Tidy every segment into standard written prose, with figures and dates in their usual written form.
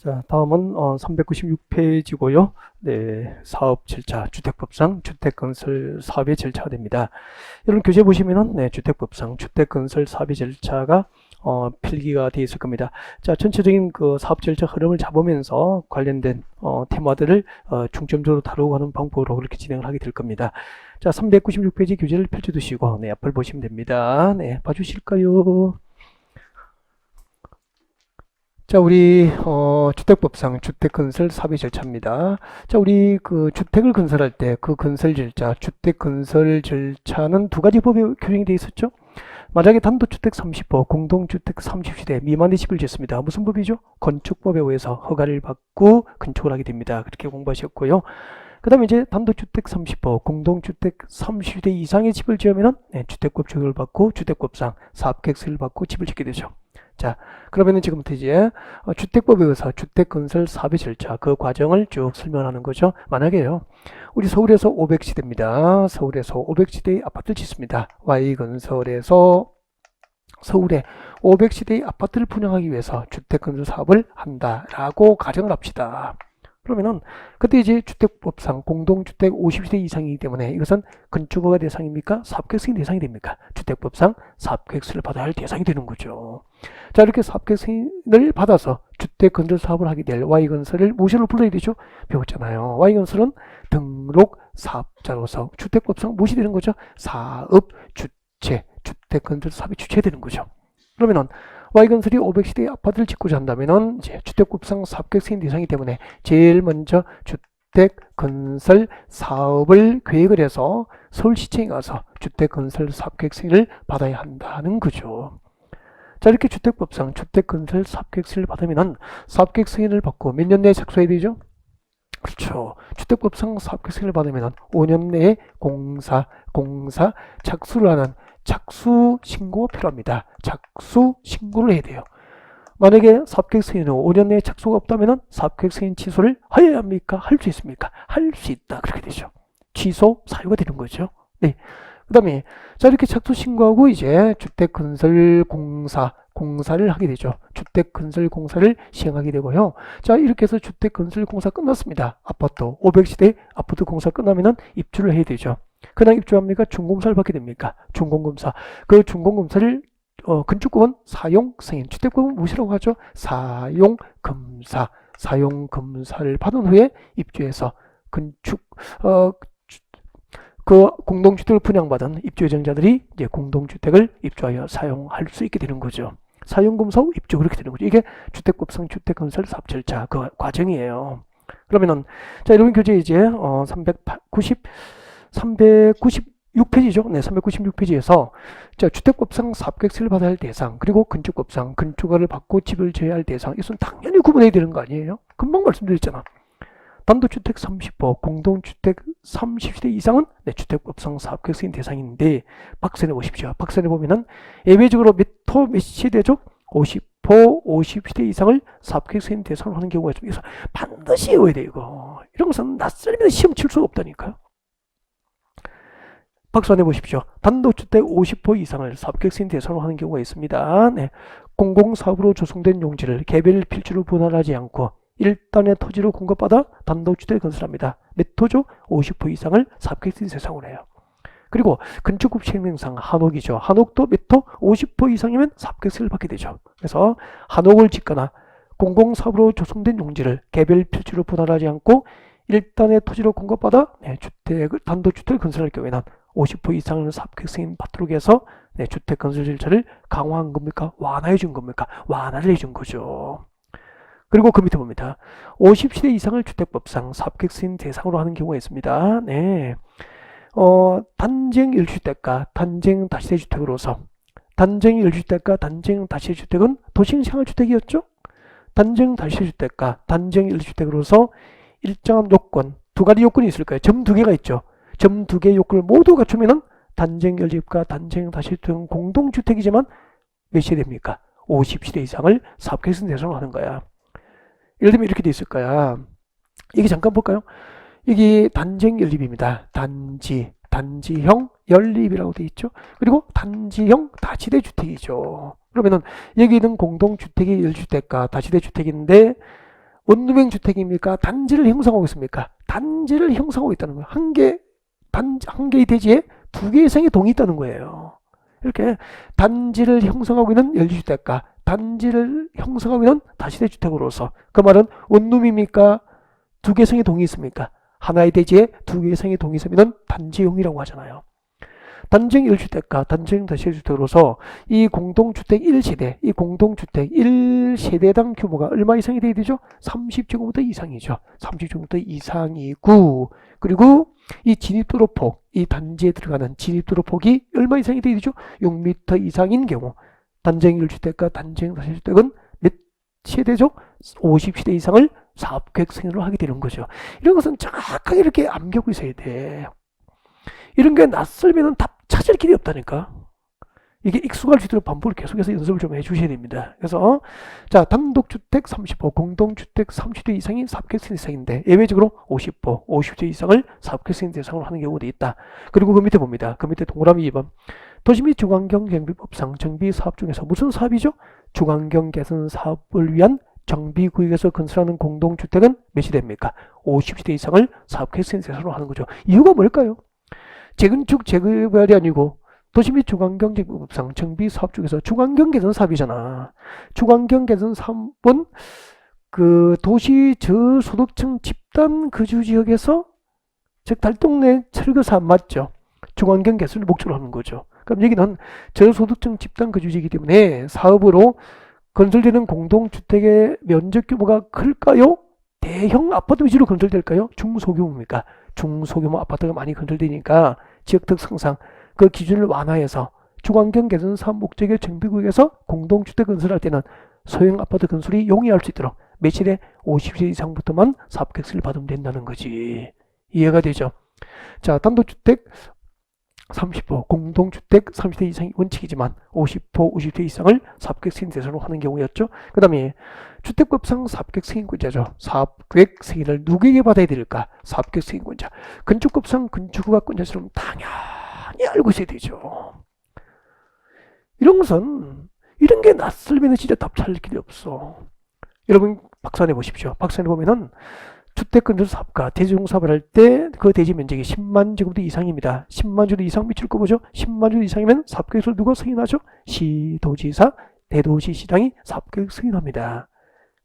자, 다음은 396페이지고요. 네, 사업 절차, 주택법상 주택건설 사업의 절차가 됩니다. 이런 교재 보시면은 네, 주택법상 주택건설 사업의 절차가 필기가 되어 있을 겁니다. 자, 전체적인 그 사업 절차 흐름을 잡으면서 관련된 테마들을 중점적으로 다루고 하는 방법으로 그렇게 진행을 하게 될 겁니다. 자, 396페이지 교재를 펼쳐두시고 네, 앞을 보시면 됩니다. 네, 봐주실까요? 자, 우리 주택법상 주택건설 사업의 절차입니다. 자, 우리 그 주택을 건설할 때 그 건설 절차, 주택 건설 절차는 두 가지 법에 규정이 되어 있었죠. 만약에 단독주택 30호, 공동주택 30세대 미만의 집을 짓습니다. 무슨 법이죠? 건축법에 의해서 허가를 받고 건축을 하게 됩니다. 그렇게 공부하셨고요. 그 다음에 이제 단독주택 30호, 공동주택 30세대 이상의 집을 지으면 주택법 적용을 받고 주택법상 사업계획서를 받고 집을 짓게 되죠. 자, 그러면은 지금부터 이제 주택법에 의해서 주택건설 사업의 절차, 그 과정을 쭉 설명하는 거죠. 만약에요, 우리 서울에서 500세대입니다. 서울에서 500세대의 아파트를 짓습니다. Y건설에서 서울에 500세대의 아파트를 분양하기 위해서 주택건설 사업을 한다라고 가정을 합시다. 그러면은 그때 이제 주택법상 공동주택 50세대 이상이기 때문에 이것은 건축허가 대상입니까? 사업계획서의 대상이 됩니까? 주택법상 사업계획서를 받아야 할 대상이 되는 거죠. 자, 이렇게 사업계획서를 받아서 주택건설 사업을 하게 될 Y건설을 무엇으로 불러야 되죠? 배웠잖아요. Y건설은 등록 사업자로서 주택법상 무엇이 되는 거죠? 사업 주체, 주택건설 사업이 주체되는 거죠. 그러면은 Y건설이 500세대 아파트를 짓고자 한다면은 이제 주택법상 사업계획서인 대상이기 때문에 제일 먼저 주택건설 사업을 계획을 해서 서울시청에 가서 주택건설 사업계획서를 받아야 한다는 거죠. 자, 이렇게 주택법상 주택건설 사업계획서를 받으면은 사업계획서를 받고 몇 년 내에 착수해야 되죠? 그렇죠. 주택법상 사업계획서를 받으면은 5년 내에 공사 착수를 하는 착수 신고가 필요합니다. 착수 신고를 해야 돼요. 만약에 사업계획 승인은 5년 내에 착수가 없다면 사업계획 승인 취소를 해야 합니까? 할 수 있습니까? 할 수 있다. 그렇게 되죠. 취소 사유가 되는 거죠. 네. 그 다음에 자, 이렇게 착수 신고하고 이제 주택건설공사를 하게 되죠. 주택건설공사를 시행하게 되고요. 자, 이렇게 해서 주택건설공사 끝났습니다. 아파트 500세대 아파트 공사 끝나면 입주를 해야 되죠. 그냥 입주합니까? 준공사를 받게 됩니까? 준공검사. 그 준공검사를 건축법은 사용승인, 주택법은 무엇이라고 하죠? 사용검사를 받은 후에 입주해서 그 공동주택을 분양받은 입주 예정자들이 이제 공동주택을 입주하여 사용할 수 있게 되는 거죠. 사용검사 후 입주, 그렇게 되는 거죠. 이게 주택법상 주택건설 사업 절차 그 과정이에요. 그러면은 자, 이런 교재 이제 396페이지죠. 네, 396페이지에서 자, 주택법상 사업계획서를 받아야 할 대상, 그리고 건축법상 건축허가를 받고 집을 지어야 할 대상, 이것은 당연히 구분해야 되는 거 아니에요? 금방 말씀드렸잖아. 단독주택 30호, 공동주택 30세대 이상은 주택법상 사업계획서인 대상인데, 박스에 보십시오. 박스에 보면은 예외적으로 몇 세대죠? 50호, 50세대 이상을 사업계획서인 대상으로 하는 경우가 좀 있어서 반드시 외워야 돼, 이거. 이런 것은 낯설면 시험 칠 수가 없다니까요. 박수 안해 보십시오. 단독주택 50호 이상을 사업계획서인 대상으로 하는 경우가 있습니다. 네. 공공사업으로 조성된 용지를 개별 필지로 분할하지 않고 일단의 토지로 공급받아 단독주택을 건설합니다. 몇 호죠? 50호 이상을 사업계획서인 대상으로 해요. 그리고 건축법 시행령상 한옥이죠. 한옥도 몇 호? 50호 이상이면 사업계획서를 받게 되죠. 그래서 한옥을 짓거나 공공사업으로 조성된 용지를 개별 필지로 분할하지 않고 일단의 토지로 공급받아 단독주택을 건설할 경우에는 50호 이상을 사업계획서인 받도록 해서 주택 건설 절차를 강화한 겁니까? 완화해 준 겁니까? 완화를 해준 거죠. 그리고 그 밑에 봅니다. 50세대 이상을 주택법상 사업계획서인 대상으로 하는 경우가 있습니다. 네. 단쟁 1주택과 단쟁 다시대 주택으로서 단쟁 1주택과 단쟁 다시대 주택은 도시생활주택이었죠? 단쟁 다시대 주택과 단쟁 1주택으로서 일정한 요건, 두 가지 요건이 있을 거예요. 점 두 개가 있죠. 점 두 개의 요건을 모두 갖추면은 단쟁 연립과 단쟁 다시대 주택은 공동주택이지만 몇 세대입니까? 50세대 이상을 사업계획서 대상으로 하는 거야. 예를 들면 이렇게 돼 있을 거야. 이게 잠깐 볼까요? 이게 단쟁 연립입니다. 단지형 연립이라고 돼 있죠. 그리고 단지형 다시대 주택이죠. 그러면은 여기는 공동주택이 1주택과 다시대 주택인데 원룸형 주택입니까? 단지를 형성하고 있습니까? 단지를 형성하고 있다는 거예요. 한 개의 대지에 두 개 이상의 동이 있다는 거예요. 이렇게 단지를 형성하고 있는 연립주택과 단지를 형성하고 있는 다시대 주택으로서, 그 말은 원룸입니까? 두 개 이상의 동이 있습니까? 하나의 대지에 두 개 이상의 동이 있으면 단지형이라고 하잖아요. 단지형 1주택과 단지형 다시대 주택으로서 이 공동주택 1세대, 이 공동주택 1세대당 규모가 얼마 이상이 돼야 되죠? 30제곱미터 이상이죠. 30제곱미터 이상이고, 그리고 이 진입도로폭, 이 단지에 들어가는 진입도로폭이 얼마 이상이 돼야 되죠? 6m 이상인 경우, 단지형 1주택과 단지형 다시대 주택은 몇 세대죠? 50세대 이상을 사업계획 승인으로 하게 되는 거죠. 이런 것은 정확하게 이렇게 암기하고 있어야 돼. 이런 게 낯설면 답 찾을 길이 없다니까. 이게 익숙할 수 있도록 반복을 계속해서 연습을 좀 해주셔야 됩니다. 그래서 자, 단독주택 30호, 공동주택 30대 이상이 사업계획 이상인데 예외적으로 50호, 50대 이상을 사업계획 대상으로 하는 경우도 있다. 그리고 그 밑에 봅니다. 그 밑에 동그라미 2번. 도시 및 주거환경 정비법상 정비 사업 중에서 무슨 사업이죠? 주거환경 개선 사업을 위한 정비구역에서 건설하는 공동주택은 몇 시대입니까? 50시대 이상을 사업계획 대상으로 하는 거죠. 이유가 뭘까요? 재건축 재개발이 아니고 도시 및 주거환경 정비법상 정비 사업 중에서 주거환경 개선 사업이잖아. 주거환경 개선 사업은 그 도시 저소득층 집단 거주 지역에서, 즉 달동네 철거 사업 맞죠? 주거환경 개선을 목적으로 하는 거죠. 그럼 여기는 저소득층 집단 거주 지역이기 때문에 사업으로 건설되는 공동주택의 면적 규모가 클까요? 대형 아파트 위주로 건설될까요? 중소규모입니까? 중소규모 아파트가 많이 건설되니까 지역 특성상 그 기준을 완화해서 주거환경 개선 사업 목적의 정비구역에서 공동주택 건설할 때는 소형 아파트 건설이 용이할 수 있도록 매실에 50세 이상부터만 사업계획서를 받으면 된다는 거지. 이해가 되죠? 자, 단독주택 30호, 공동주택 30대 이상이 원칙이지만 50호, 50대 이상을 사업계획 승인 대상으로 하는 경우였죠. 그 다음에 주택법상 사업계획 승인권자죠. 사업계획 승인을 누구에게 받아야 될까? 사업계획 승인권자. 건축법상 건축허가권자처럼 당연히 알고 있어야 되죠. 이런 것은, 이런 게 낯설면 진짜 답 찾을 길이 없어. 여러분 박산해 보십시오. 박산해 보면은 주택건설 사업과 대지용 사업을 할 때 그 대지 면적이 10만 제곱미터 이상입니다. 10만 제곱미터 이상 미칠 거 보죠. 10만 제곱미터 이상이면 사업계획서를 누가 승인하죠? 시도지사, 대도시시장이 사업계획 승인합니다.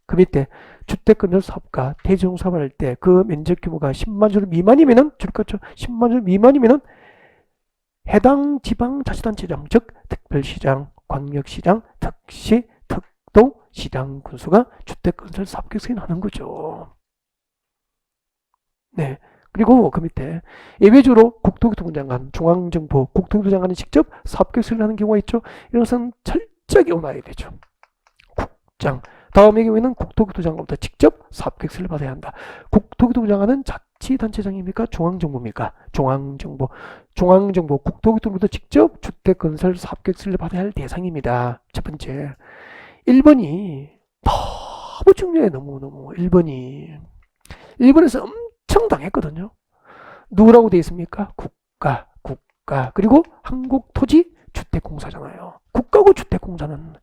그 밑에 주택건설 사업과 대지용 사업을 할 때 그 면적 규모가 10만 제곱미터 미만이면은 줄거죠. 10만 제곱미터 미만이면은 해당 지방자치단체장, 즉 특별시장, 광역시장, 특시, 특도, 시장 군수가 주택건설 사업계획 승인하는 거죠. 네. 그리고 그 밑에 예외적으로 국토교통부 장관, 중앙정부, 국토교통부 장관이 직접 사업계획 승인하는 경우가 있죠. 이런 것은 철저하게 오나야 되죠. 국장. 다음의 경우에는 국토교통부 장관부터 직접 사업계획 승인을 받아야 한다. 국토교통부 장관은 자치단체장입니까? 중앙정부입니까? 중앙정부. 중앙정부, 국토교통부부터 직접 주택건설 사업계획 승인을 받아야 할 대상입니다. 첫 번째. 1번이 너무 중요해. 너무너무. 1번에서 엄청 당했거든요. 누구라고 되어 있습니까? 국가. 그리고 한국토지주택공사잖아요. 국가고 주택공사는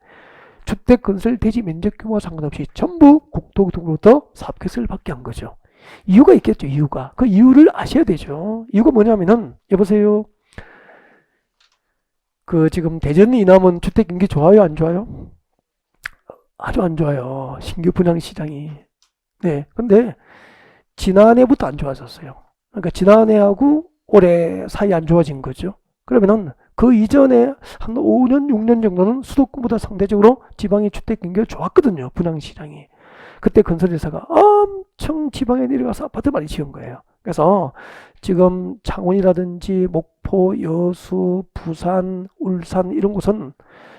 주택건설 대지 면적 규모와 상관없이 전부 국토교통부로부터 사업계획서를 받게 한 거죠. 이유가 있겠죠. 이유가. 그 이유를 아셔야 되죠. 이유가 뭐냐면은, 여보세요. 그 지금 대전 이남은 주택 경기 좋아요, 안 좋아요? 아주 안 좋아요. 신규 분양 시장이. 네. 근데 지난해부터 안 좋아졌어요. 그러니까 지난해하고 올해 사이 안 좋아진 거죠. 그러면은 그 이전에 한 5년, 6년 정도는 수도권보다 상대적으로 지방의 주택 경기가 좋았거든요. 분양 시장이. 그때 건설회사가 엄청 지방에 내려가서 아파트 많이 지은 거예요. 그래서 지금 창원이라든지 목포, 여수, 부산, 울산 이런 곳은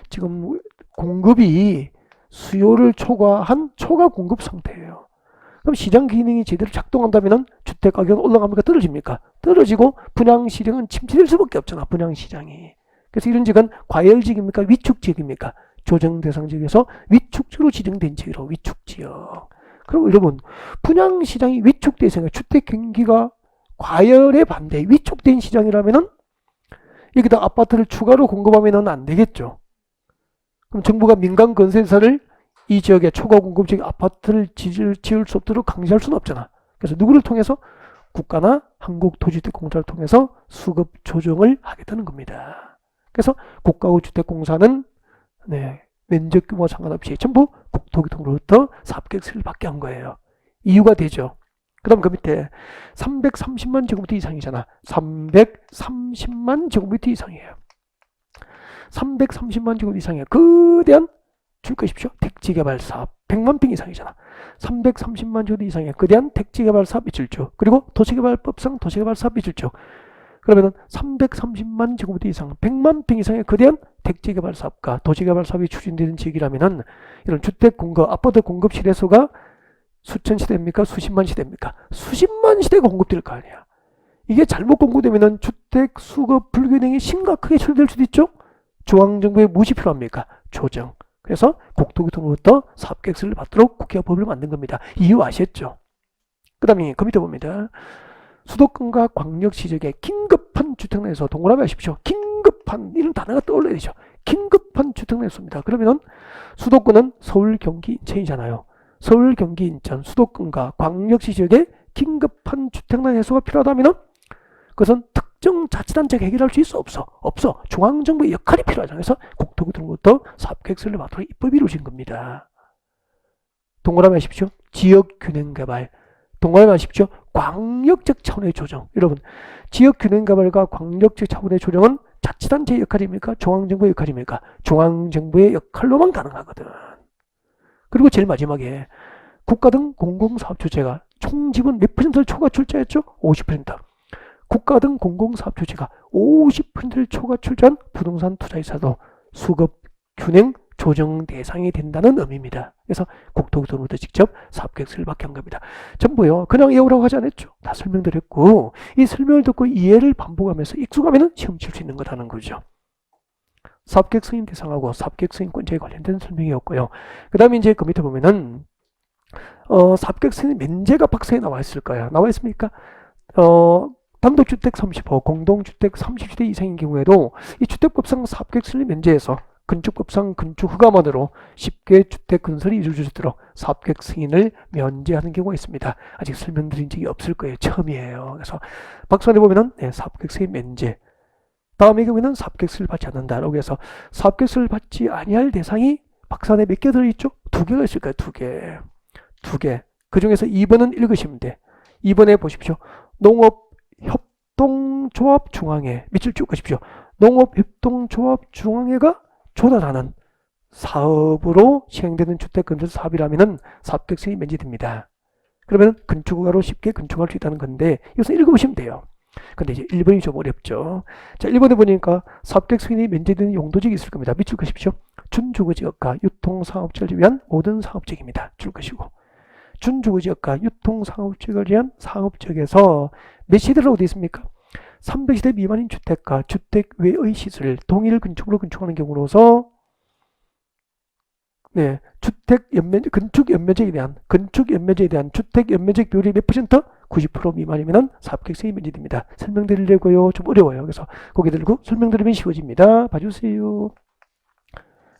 지금 공급이 수요를 초과한 초과 공급 상태예요. 그럼 시장 기능이 제대로 작동한다면 주택 가격은 올라갑니까? 떨어집니까? 떨어지고 분양 시장은 침체될 수밖에 없잖아. 분양 시장이. 그래서 이런 지역은 과열지역입니까? 위축지역입니까? 조정 대상 지역에서 위축지로 지정된 지역으로 위축지역. 그리고 여러분, 분양 시장이 위축돼 있으니까 주택 경기가 과열에 반대 위축된 시장이라면은 여기다 아파트를 추가로 공급하면은 안 되겠죠. 그럼 정부가 민간 건설사를 이 지역에 초과 공급적 아파트를 지을 수 없도록 강제할 수는 없잖아. 그래서 누구를 통해서? 국가나 한국토지주택공사를 통해서 수급 조정을 하겠다는 겁니다. 그래서 국가의 주택공사는 면적 규모와 상관없이 전부 국토교통부로부터 사업계획서를 받게 한 거예요. 이유가 되죠. 그 다음 그 밑에 330만 제곱미터 이상이잖아. 330만 제곱미터 이상이에요. 330만 제곱미터 이상이에요. 거대한 줄 것이십시오. 택지개발 사업 100만 평 이상이잖아. 330만 제곱미터 이상의 거대한 택지개발 사업 이출주, 그리고 도시개발법상 도시개발 사업 이출주. 그러면은 330만 제곱미터 이상 100만 평 이상의 거대한 택지개발 사업과 도시개발 사업이 추진되는 지역이라면은 이런 주택 공급, 아파트 공급 시대수가 수천 시대입니까? 수십만 시대입니까? 수십만 시대가 공급될 거 아니야. 이게 잘못 공급되면은 주택 수급 불균형이 심각하게 처리될 수도 있죠. 중앙정부의 무엇이 필요합니까? 조정. 그래서 국토교통부로부터 사업계획서를 받도록 국회가 법을 만든 겁니다. 이유 아셨죠? 그 다음에 그 밑에 봅니다. 수도권과 광역시 지역에 긴급한 주택 내에서 동그라미 하십시오. 긴급한 이런 단어가 떠올라야 되죠. 긴급한 주택 내에서입니다. 그러면은 수도권은 서울, 경기, 인천이잖아요. 서울, 경기, 인천, 수도권과 광역시 지역에 긴급한 주택난 해소가 필요하다면 그것은 특정 자치단체가 해결할 수 있어? 없어. 중앙정부의 역할이 필요하잖아요. 그래서 국토교통부부터 사업계획서를 받도록 입법이 이루어진 겁니다. 동그라미 하십시오. 지역균형개발. 동그라미 하십시오. 광역적 차원의 조정. 여러분, 지역균형개발과 광역적 차원의 조정은 자치단체의 역할입니까? 중앙정부의 역할입니까? 중앙정부의 역할로만 가능하거든. 그리고 제일 마지막에 국가 등 공공사업 주체가 총 지분 몇 %를 초과 출자했죠? 50%. 국가 등 공공사업 주체가 50%를 초과 출자한 부동산 투자회사도 수급 균형 조정 대상이 된다는 의미입니다. 그래서 국토교통부터 직접 사업계획서를 받게 한 겁니다. 전부요. 그냥 외우라고 하지 않았죠. 다 설명드렸고 이 설명을 듣고 이해를 반복하면서 익숙하면 시험 칠 수 있는 거다는 거죠. 사업계획 승인 대상하고 사업계획 승인권자에 관련된 설명이었고요. 그 다음에 이제 그 밑에 보면은 사업계획 승인 면제가 박스에 나와 있을 거야. 나와 있습니까? 단독주택 30호, 공동주택 30세대 이상인 경우에도 이 주택법상 사업계획 승인 면제에서 건축법상 건축허가만으로 쉽게 주택 건설이 이루어질 수 있도록 사업계획 승인을 면제하는 경우가 있습니다. 아직 설명드린 적이 없을 거예요. 처음이에요. 그래서 박스 안에 보면은 사업계획 승인 면제. 다음의 경우에는 사업계획서를 받지 않는다라고 해서 사업계획서를 받지 아니할 대상이 박스 안에 몇 개 들어있죠? 2개가 있을 거예요. 2개. 그 중에서 2번은 읽으시면 돼. 2번에 보십시오. 농업협동조합 중앙회 밑줄 쭉 가십시오. 농업협동조합 중앙회가 조달하는 사업으로 시행되는 주택건설 사업이라면 사업계획서이 면제됩니다. 그러면 건축허가로 쉽게 건축할 수 있다는 건데 이것은 읽어보시면 돼요. 근데 이제 1번이 좀 어렵죠. 자, 1번에 보니까 사업계획 승인이 면제되는 용도지역이 있을 겁니다. 밑줄 것이십시오. 준주거지역과 유통상업지역을 위한 모든 상업지역입니다. 줄 것이고. 준주거지역과 유통상업지역을 위한 상업지역에서 몇 시대라고 되어 있습니까? 300세대 미만인 주택과 주택 외의 시설, 동일 건축으로 건축하는 경우로서 건축 연면적에 대한 주택 연면적 비율이 몇 %? 90% 미만이면 사업계획 승인 면제됩니다. 설명드리려고요. 좀 어려워요. 그래서 고개 들고 설명드리면 쉬워집니다. 봐주세요.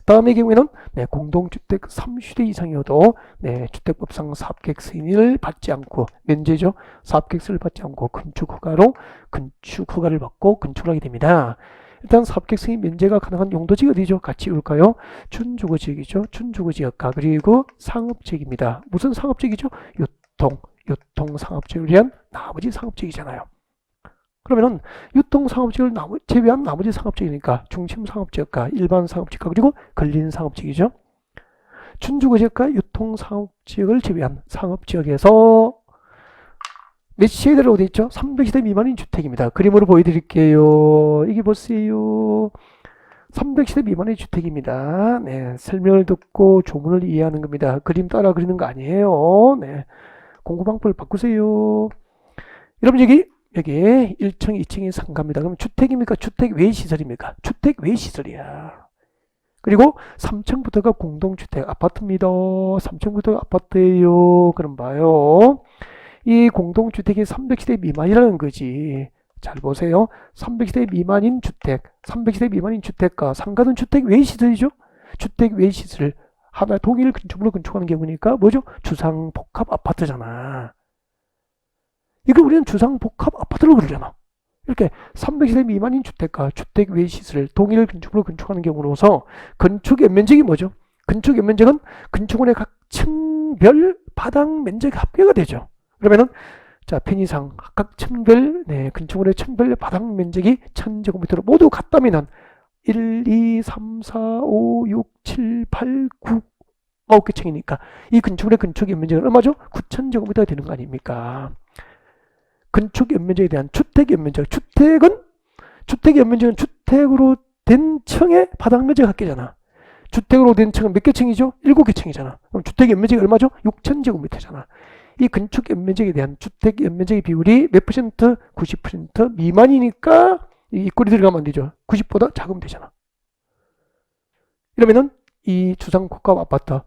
다음의 경우에는 공동주택 30대 이상이어도 주택법상 사업계획 승인을 받지 않고 면제죠. 사업계획서를 받지 않고 건축허가를 받고 건축을 하게 됩니다. 일단 사업계획 승인 면제가 가능한 용도지가 어디죠? 같이 읽을까요? 준주거지역이죠. 준주거지역과 그리고 상업지역입니다. 무슨 상업지역이죠? 유통상업지역을 위한 나머지 상업지역이잖아요. 그러면은 유통상업지역을 제외한 나머지 상업지역이니까 중심상업지역과 일반 상업지역과 그리고 걸린 상업지역이죠. 준주거지역과 유통상업지역을 제외한 상업지역에서 몇 세대라고 되어 있죠? 300세대 미만인 주택입니다. 그림으로 보여드릴게요. 이게 보세요. 300세대 미만의 주택입니다. 설명을 듣고 조문을 이해하는 겁니다. 그림 따라 그리는 거 아니에요. 공부방법을 바꾸세요. 여러분 여기 1층, 2층이 상가입니다. 그럼 주택입니까? 주택 외 시설입니까? 주택 외 시설이야. 그리고 3층부터가 공동주택 아파트입니다. 3층부터가 아파트예요. 그럼 봐요. 이 공동주택이 300세대 미만이라는 거지. 잘 보세요. 300세대 미만인 주택, 300세대 미만인 주택과 상가는 주택 외 시설이죠. 주택 외 시설 하나 동일 건축물로 건축하는 경우니까 뭐죠? 주상복합 아파트잖아. 이걸 우리는 주상복합 아파트로 그러잖아. 이렇게 300세대 미만인 주택과 주택 외 시설 동일 건축물로 건축하는 경우로서 건축 연면적이 뭐죠? 건축 연면적은 건축물의 각 층별 바닥 면적 합계가 되죠. 그러면은 자, 편의상 각 층별 건축물의 층별 바닥 면적이 1000제곱미터로 모두 같다면은 1, 2, 3, 4, 5, 6, 7, 8, 9 9개 층이니까 이 건축물의 건축 연면적은 얼마죠? 9000제곱미터가 되는 거 아닙니까? 건축 연면적에 대한 주택 연면적. 주택 연면적은 주택으로 된 층의 바닥 면적 합계잖아. 주택으로 된 층은 몇 개 층이죠? 7개 층이잖아. 그럼 주택 연면적이 얼마죠? 6000제곱미터잖아. 이 건축 연면적에 대한 주택 연면적의 비율이 몇 퍼센트? 90% 미만이니까 이 꼴이 들어가면 안 되죠. 90보다 작으면 되잖아. 이러면은 이 주상복합 아파트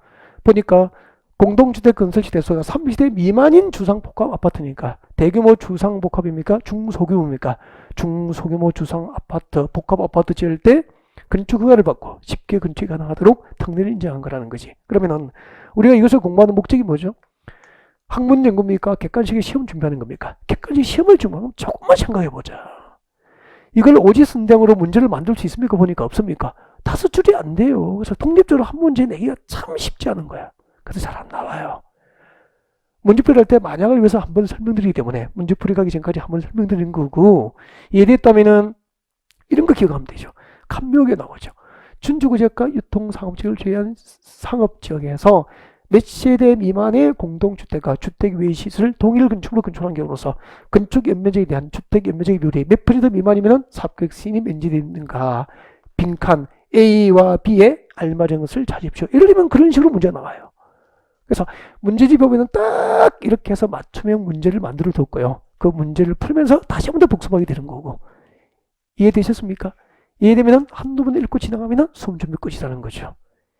보니까 공동주택 건설 시대소가 30대 미만인 주상복합 아파트니까 대규모 주상복합입니까? 중소규모입니까? 중소규모 주상 아파트, 복합 아파트 지을 때 건축 허가를 받고 쉽게 건축이 가능하도록 특례를 인정한 거라는 거지. 그러면은 우리가 이것을 공부하는 목적이 뭐죠? 학문 연구입니까? 객관식의 시험 준비하는 겁니까? 객관식 시험을 준비하면 조금만 생각해 보자. 이걸 오지선장으로 문제를 만들 수 있습니까? 보니까 없습니까? 5줄이 안 돼요. 그래서 독립적으로 한 문제 내기가 참 쉽지 않은 거야. 그래서 잘 안 나와요. 문제풀이 할 때 만약을 위해서 한번 설명드리기 때문에 문제풀이 가기 전까지 한번 설명드리는 거고, 이해됐다면은 이런 거 기억하면 되죠. 감묘하게 나오죠. 준주구지역과 유통상업지역을 제외한 상업지역에서 몇 세대 미만의 공동주택과 주택 외 시설을 동일 건축으로 건축한 경우로서 건축 연면적에 대한 주택 연면적의 비율이 몇 퍼센트 미만이면 사업계획 승인이 면제되어 있는가. 빈칸 A와 B에 알맞은 것을 찾으십시오. 예를 들면 그런 식으로 문제가 나와요. 그래서 문제집 보면은 딱 이렇게 해서 맞춤형 문제를 만들어 뒀고요. 그 문제를 풀면서 다시 한번 더 복습하게 되는 거고. 이해되셨습니까? 이해되면 한두 번 읽고 지나가면 수험 준비 끝이라는 거죠.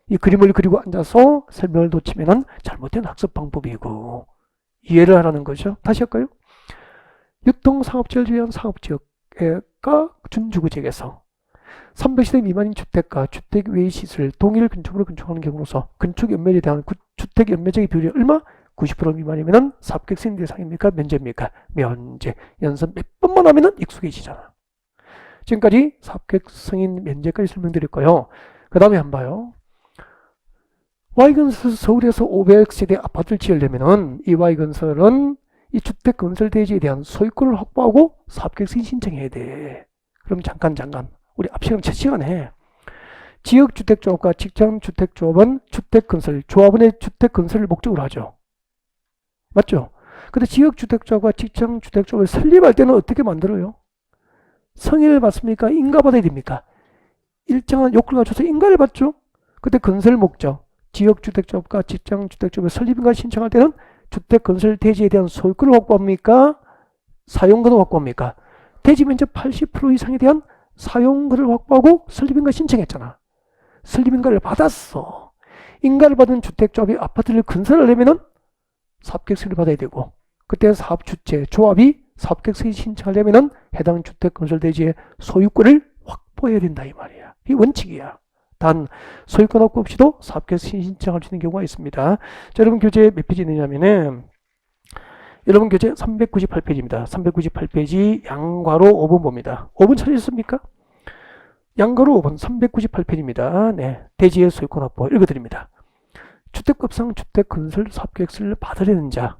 이 그림을 그리고 앉아서 설명을 놓치면 잘못된 학습 방법이고, 이해를 하라는 거죠. 다시 할까요? 유통상업지역을 제외한 상업지역과 준주거지역에서 300세대 미만인 주택과 주택 외의 시설 동일 건축으로 건축하는 경우로서 건축 연면에 대한 주택 연면적의 비율이 얼마? 90% 미만이면 사업계획 승인 대상입니까? 면제입니까? 면제. 연습 몇 번만 하면 익숙해지잖아. 지금까지 사업계획 승인 면제까지 설명드렸고요. 그 다음에 한번 봐요. Y건설 서울에서 500세대 아파트를 지으려면은 이 Y건설은 이 주택 건설 대지에 대한 소유권을 확보하고 사업계획 승인 신청해야 돼. 그럼 잠깐 우리 앞 시간 첫 시간에 지역주택조합과 직장주택조합은 주택건설, 조합원의 주택건설을 목적으로 하죠. 맞죠? 근데 지역주택조합과 직장주택조합을 설립할 때는 어떻게 만들어요? 승인을 받습니까? 인가받아야 됩니까? 일정한 요건을 갖춰서 인가를 받죠. 그때 건설 목적, 지역주택조합과 직장주택조합의 설립인가를 신청할 때는 주택건설 대지에 대한 소유권을 확보합니까? 사용권을 확보합니까? 대지 면적 80% 이상에 대한 사용권을 확보하고 설립인가 신청했잖아. 설립인가를 받았어. 인가를 받은 주택조합이 아파트를 건설하려면 사업계획 승인을 받아야 되고, 그때 사업주체, 조합이 사업계획 승인 신청하려면 해당 주택건설 대지의 소유권을 확보해야 된다 이 말이야. 이게 원칙이야. 단 소유권 확보 없이도 사업계획 승인 신청할 수 있는 경우가 있습니다. 자, 여러분 교재 몇 페이지 있느냐면은 여러분 교재 398페이지입니다. 398페이지 양괄호 5번 봅니다. 5번 찾으셨습니까? 양괄호 5번 398페이지입니다. 네, 대지의 소유권 확보 읽어드립니다. 주택법상 주택건설 사업계획서를 받으려는 자,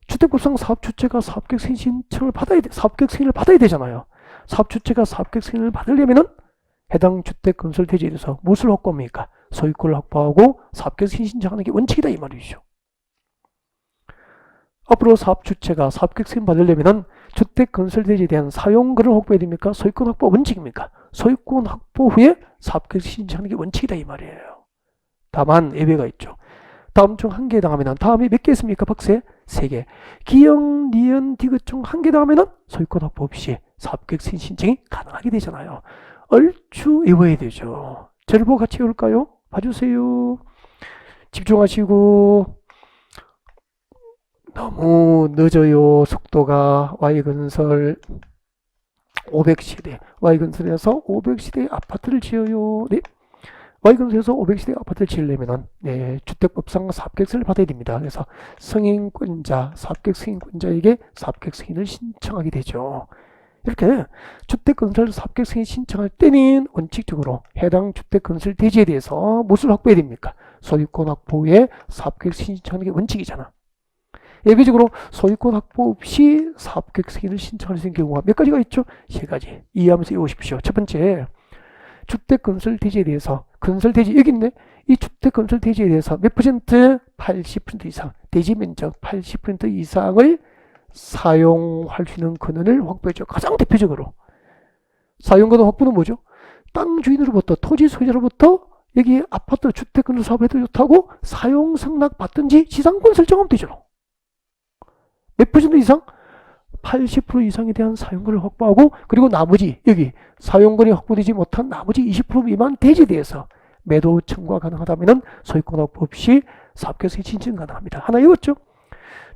주택법상 사업주체가 사업계획 승인 신청을 사업계획 승인을 받아야 되잖아요. 사업주체가 사업계획 승인을 받으려면은 해당 주택건설 대지에 대해서 무엇을 확보합니까? 소유권을 확보하고 사업계획 승인 신청하는 게 원칙이다 이 말이죠. 앞으로 사업주체가 사업계획 승인 받으려면 주택건설 대지에 대한 사용권을 확보해야 됩니까? 소유권 확보 원칙입니까? 소유권 확보 후에 사업계획 신청하는 게 원칙이다 이 말이에요. 다만 예외가 있죠. 다음 중 한 개에 해당하면 다음이 몇 개 있습니까? 박세 3개. 기역, 니은, 디귿 중 한 개에 해당하면 소유권 확보 없이 사업계획 승인 신청이 가능하게 되잖아요. 얼추 외워야 되죠. 저를 보고 같이 외울까요? 봐주세요. 집중하시고. 너무 늦어요. 속도가. Y건설 500세대. Y건설에서 500세대 아파트를 지어요. 네. Y건설에서 500세대 아파트를 지으려면은 주택법상 사업계획서를 받아야 됩니다. 그래서 승인권자, 사업계획 승인권자에게 사업계획 승인을 신청하게 되죠. 이렇게 주택건설 사업계획 승인 신청할 때는 원칙적으로 해당 주택건설 대지에 대해서 무엇을 확보해야 됩니까? 소유권 확보 후에 사업계획 승인 신청하는 게 원칙이잖아. 예외적으로 소유권 확보 없이 사업계획 승인을 신청할 수 있는 경우가 몇 가지가 있죠? 세 가지. 이해하면서 외우십시오. 첫 번째, 주택건설 대지에 대해서 건설 대지 여기 있네. 이 주택건설 대지에 대해서 몇 퍼센트? 80% 이상. 대지 면적 80% 이상을 사용할 수 있는 권한을 확보해줘. 가장 대표적으로 사용 권한 확보는 뭐죠? 땅 주인으로부터, 토지 소유자로부터 여기 아파트 주택건설 사업해도 좋다고 사용 승낙 받든지 지상권 설정하면 되죠. 몇 퍼센트 이상? 80% 이상에 대한 사용권을 확보하고, 그리고 나머지 여기 사용권이 확보되지 못한 나머지 20% 미만 대지에 대해서 매도 청구가 가능하다면 소유권 확보 없이 사업계획 신청 가능합니다. 하나 외웠죠?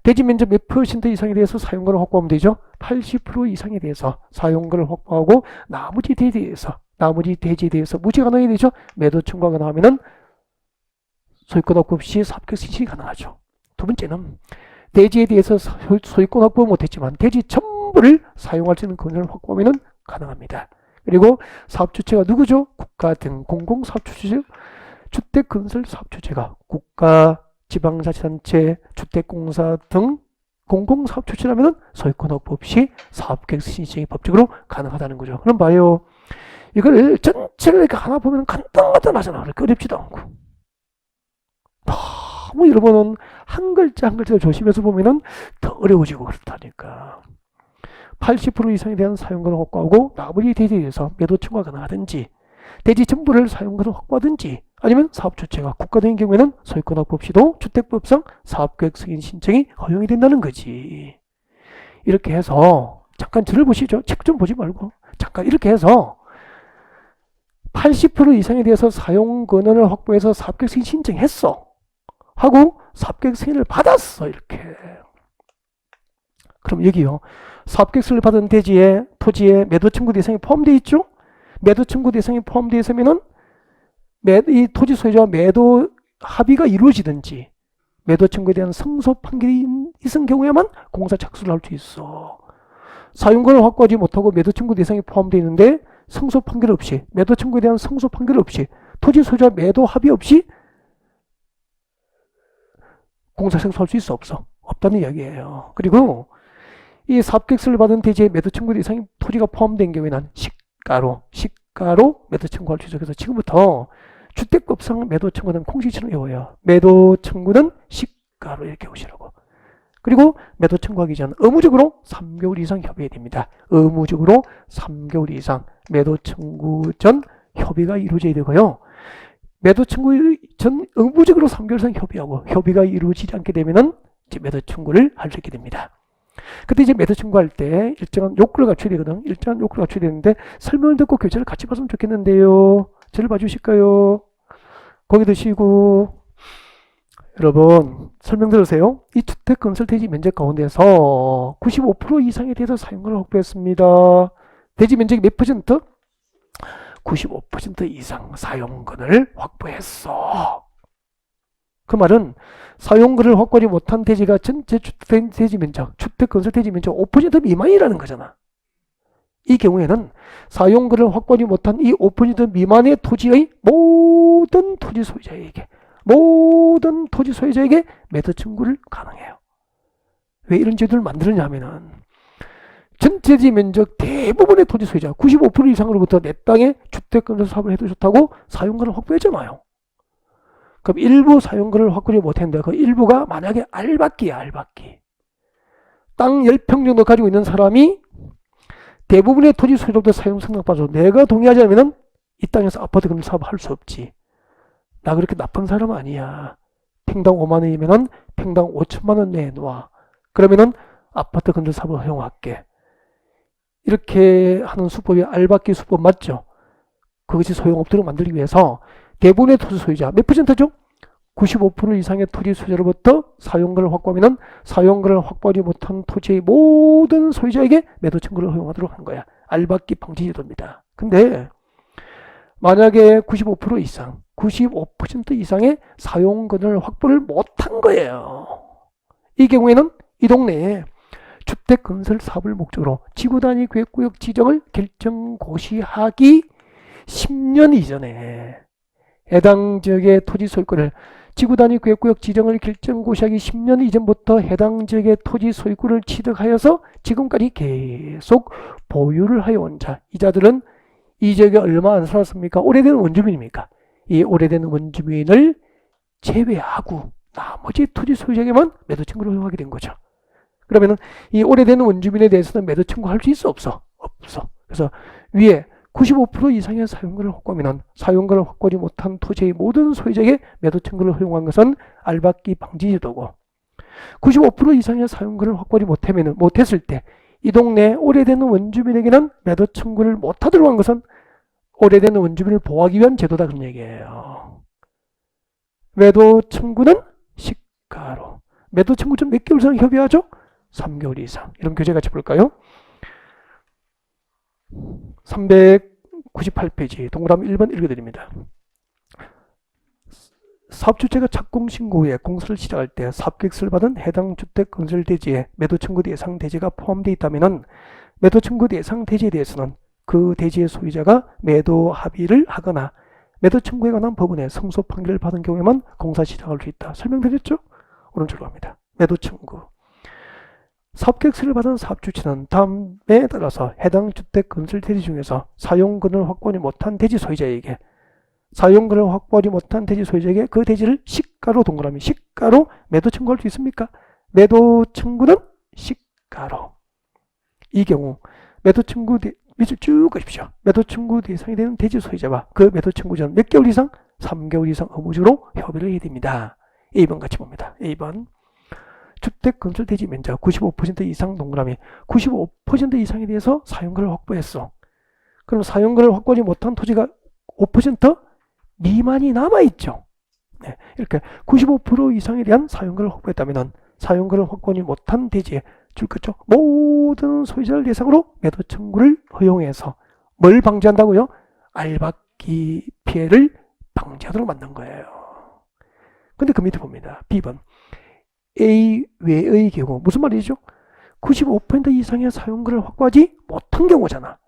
대지 면적 몇 퍼센트 이상에 대해서 사용권을 확보하면 되죠? 80% 이상에 대해서 사용권을 확보하고 나머지 대지에 대해서 무지 가능하게 되죠? 매도 청구가 가능하면 소유권 확보 없이 사업계획 신청이 가능하죠. 두 번째는 대지에 대해서 소유권 확보 못했지만 대지 전부를 사용할 수 있는 권한을 확보하면 가능합니다. 그리고 사업주체가 누구죠? 국가 등 공공사업주체, 주택건설사업주체가 국가, 지방자치단체, 주택공사 등 공공사업주체라면 소유권 확보 없이 사업계획 신청이 법적으로 가능하다는 거죠. 그럼 봐요. 이걸 전체를 이렇게 하나 보면 간단하잖아. 어렵지도 않고. 너무 여러분은 한 글자 한 글자를 조심해서 보면은 더 어려워지고 그렇다니까. 80% 이상에 대한 사용권을 확보하고 나머지 대지에 대해서 매도 청구가 가능하든지 대지 전부를 사용권을 확보하든지 아니면 사업주체가 국가 등의 경우에는 소유권 확보 없이도 주택법상 사업계획 승인 신청이 허용이 된다는 거지. 이렇게 해서 잠깐 글을 보시죠. 책 좀 보지 말고 잠깐 이렇게 해서 80% 이상에 대해서 사용 권한을 확보해서 사업계획 승인 신청했어. 하고 사업계획 승인을 받았어. 이렇게. 그럼 여기요. 사업계획 승인을 받은 대지에 토지에 매도 청구 대상이 포함되어 있죠? 매도 청구 대상이 포함되어 있으면은 이 토지 소유자와 매도 합의가 이루어지든지 매도 청구에 대한 승소 판결이 있은 경우에만 공사 착수를 할 수 있어. 사용권을 확보하지 못하고 매도 청구 대상이 포함되어 있는데 승소 판결 없이 매도 청구에 대한 승소 판결 없이 토지 소유자 매도 합의 없이 공사 착수할 수 있어 없어? 없다는 이야기예요. 그리고 이 사업계획서를 받은 대지의 매도 청구 대상이 토지가 포함된 경우에는 시가로 매도 청구할 수 있어. 그래서 지금부터 주택법상 매도 청구는 공식처럼 외워요. 매도 청구는 시가로 이렇게 오시라고. 그리고 매도 청구하기 전 의무적으로 3개월 이상 협의해야 됩니다. 의무적으로 3개월 이상 매도 청구 전 협의가 이루어져야 되고요. 매도 청구 전 의무적으로 3개월 이상 협의하고 협의가 이루어지지 않게 되면은 이제 매도 청구를 할 수 있게 됩니다. 그때 이제 매도 청구할 때 일정한 요건을 갖춰야 되거든. 일정한 요건을 갖춰야 되는데 설명을 듣고 교재를 같이 봤으면 좋겠는데요. 저를 봐주실까요? 거기 드시고 여러분 설명 들으세요. 이 주택건설 대지 면적 가운데서 95% 이상에 대해서 사용권을 확보했습니다. 대지 면적이 몇 퍼센트? 95% 이상 사용권을 확보했어. 그 말은 사용권을 확보하지 못한 대지가 전체 대지 면적, 주택건설 대지 면적 5% 미만이라는 거잖아. 이 경우에는 사용권을 확보하지 못한 이 5% 미만의 토지의 모든 토지 소유자에게 매도 청구를 가능해요. 왜 이런 제도를 만들었냐 하면은 전체 대지 면적 대부분의 토지 소유자 95% 이상으로부터 내 땅에 주택건설 사업을 해도 좋다고 사용권을 확보했잖아요. 그럼 일부 사용권을 확보하지 못했는데 그 일부가 만약에 알박기야, 알박기. 땅 10평 정도 가지고 있는 사람이 대부분의 토지 소유자부터 사용 승낙받아서 내가 동의하지 않으면 이 땅에서 아파트 건설 사업 할 수 없지. 나 그렇게 나쁜 사람 아니야. 평당 5만 원이면은 평당 5천만 원 내놔. 그러면은 아파트 건설 사업을 허용할게. 이렇게 하는 수법이 알박기 수법 맞죠? 그것이 소용없도록 만들기 위해서 대부분의 토지 소유자 몇 퍼센트죠? 95% 이상의 토지 소유자로부터 사용권을 확보하면 사용권을 확보하지 못한 토지의 모든 소유자에게 매도 청구를 허용하도록 한 거야. 알박기 방지 제도입니다. 근데 만약에 95% 이상, 95% 이상의 사용권을 확보를 못한 거예요. 이 경우에는 이 동네에 주택 건설 사업을 목적으로 지구 단위 계획구역 지정을 결정 고시하기 10년 이전에 해당 지역의 토지 소유권을 지구 단위 계획구역 지정을 결정 고시하기 10년 이전부터 해당 지역의 토지 소유권을 취득하여서 지금까지 계속 보유를 하여 온 자, 이 자들은 이 지역에 얼마 안 살았습니까? 오래된 원주민입니까? 이 오래된 원주민을 제외하고 나머지 토지 소유자에게만 매도 청구를 허용하게 된 거죠. 그러면은 이 오래된 원주민에 대해서는 매도 청구할 수 있어? 없어? 없어. 그래서 위에 95% 이상의 사용권을 확보하면 사용권을 확보하지 못한 토지의 모든 소유자에게 매도 청구를 허용한 것은 알박기 방지 제도고, 95% 이상의 사용권을 확보하지 못했을 때 이 동네 오래된 원주민에게는 매도 청구를 못하도록 한 것은 오래된 원주민을 보호하기 위한 제도다, 그런 얘기예요. 매도 청구는 시가로. 매도 청구 전 몇 개월 이상 협의하죠? 3개월 이상. 이런 교재 같이 볼까요? 398페이지 동그라미 1번 읽어드립니다. 사업주체가 착공신고 후에 공사를 시작할 때 사업계획서를 받은 해당 주택 건설 대지에 매도 청구 대상 대지가 포함되어 있다면 매도 청구 대상 대지에 대해서는 그 대지의 소유자가 매도 합의를 하거나 매도 청구에 관한 법원의 성소 판결을 받은 경우에만 공사 시작할 수 있다. 설명드렸죠? 오른쪽으로 갑니다. 매도 청구. 사업계획서를 받은 사업주체는 다음에 따라서 해당 주택 건설 대지 중에서 사용권을 확보하지 못한 대지 소유자에게 그 대지를 시가로, 동그라미 시가로 매도 청구할 수 있습니까? 매도 청구는 시가로. 이 경우 매도 청구 밑을 쭉 가십시오. 매도 청구 대상이 되는 대지 소유자와 그 매도 청구 전 몇 개월 이상? 3개월 이상 의무적으로 협의를 해야 됩니다. A번 같이 봅니다. A번. 주택 건설 대지 면적 95% 이상, 동그라미 95% 이상에 대해서 사용권을 확보했어. 그럼 사용권을 확보하지 못한 토지가 5% 미만이 남아있죠. 네, 이렇게 95% 이상에 대한 사용권을 확보했다면 사용권을 확보하지 못한 대지에 줄거죠. 모든 소유자를 대상으로 매도 청구를 허용해서 뭘 방지한다고요? 알박기 피해를 방지하도록 만든 거예요. 근데 그 밑에 봅니다. B번. A 외의 경우 무슨 말이죠? 95% 이상의 사용권을 확보하지 못한 경우잖아.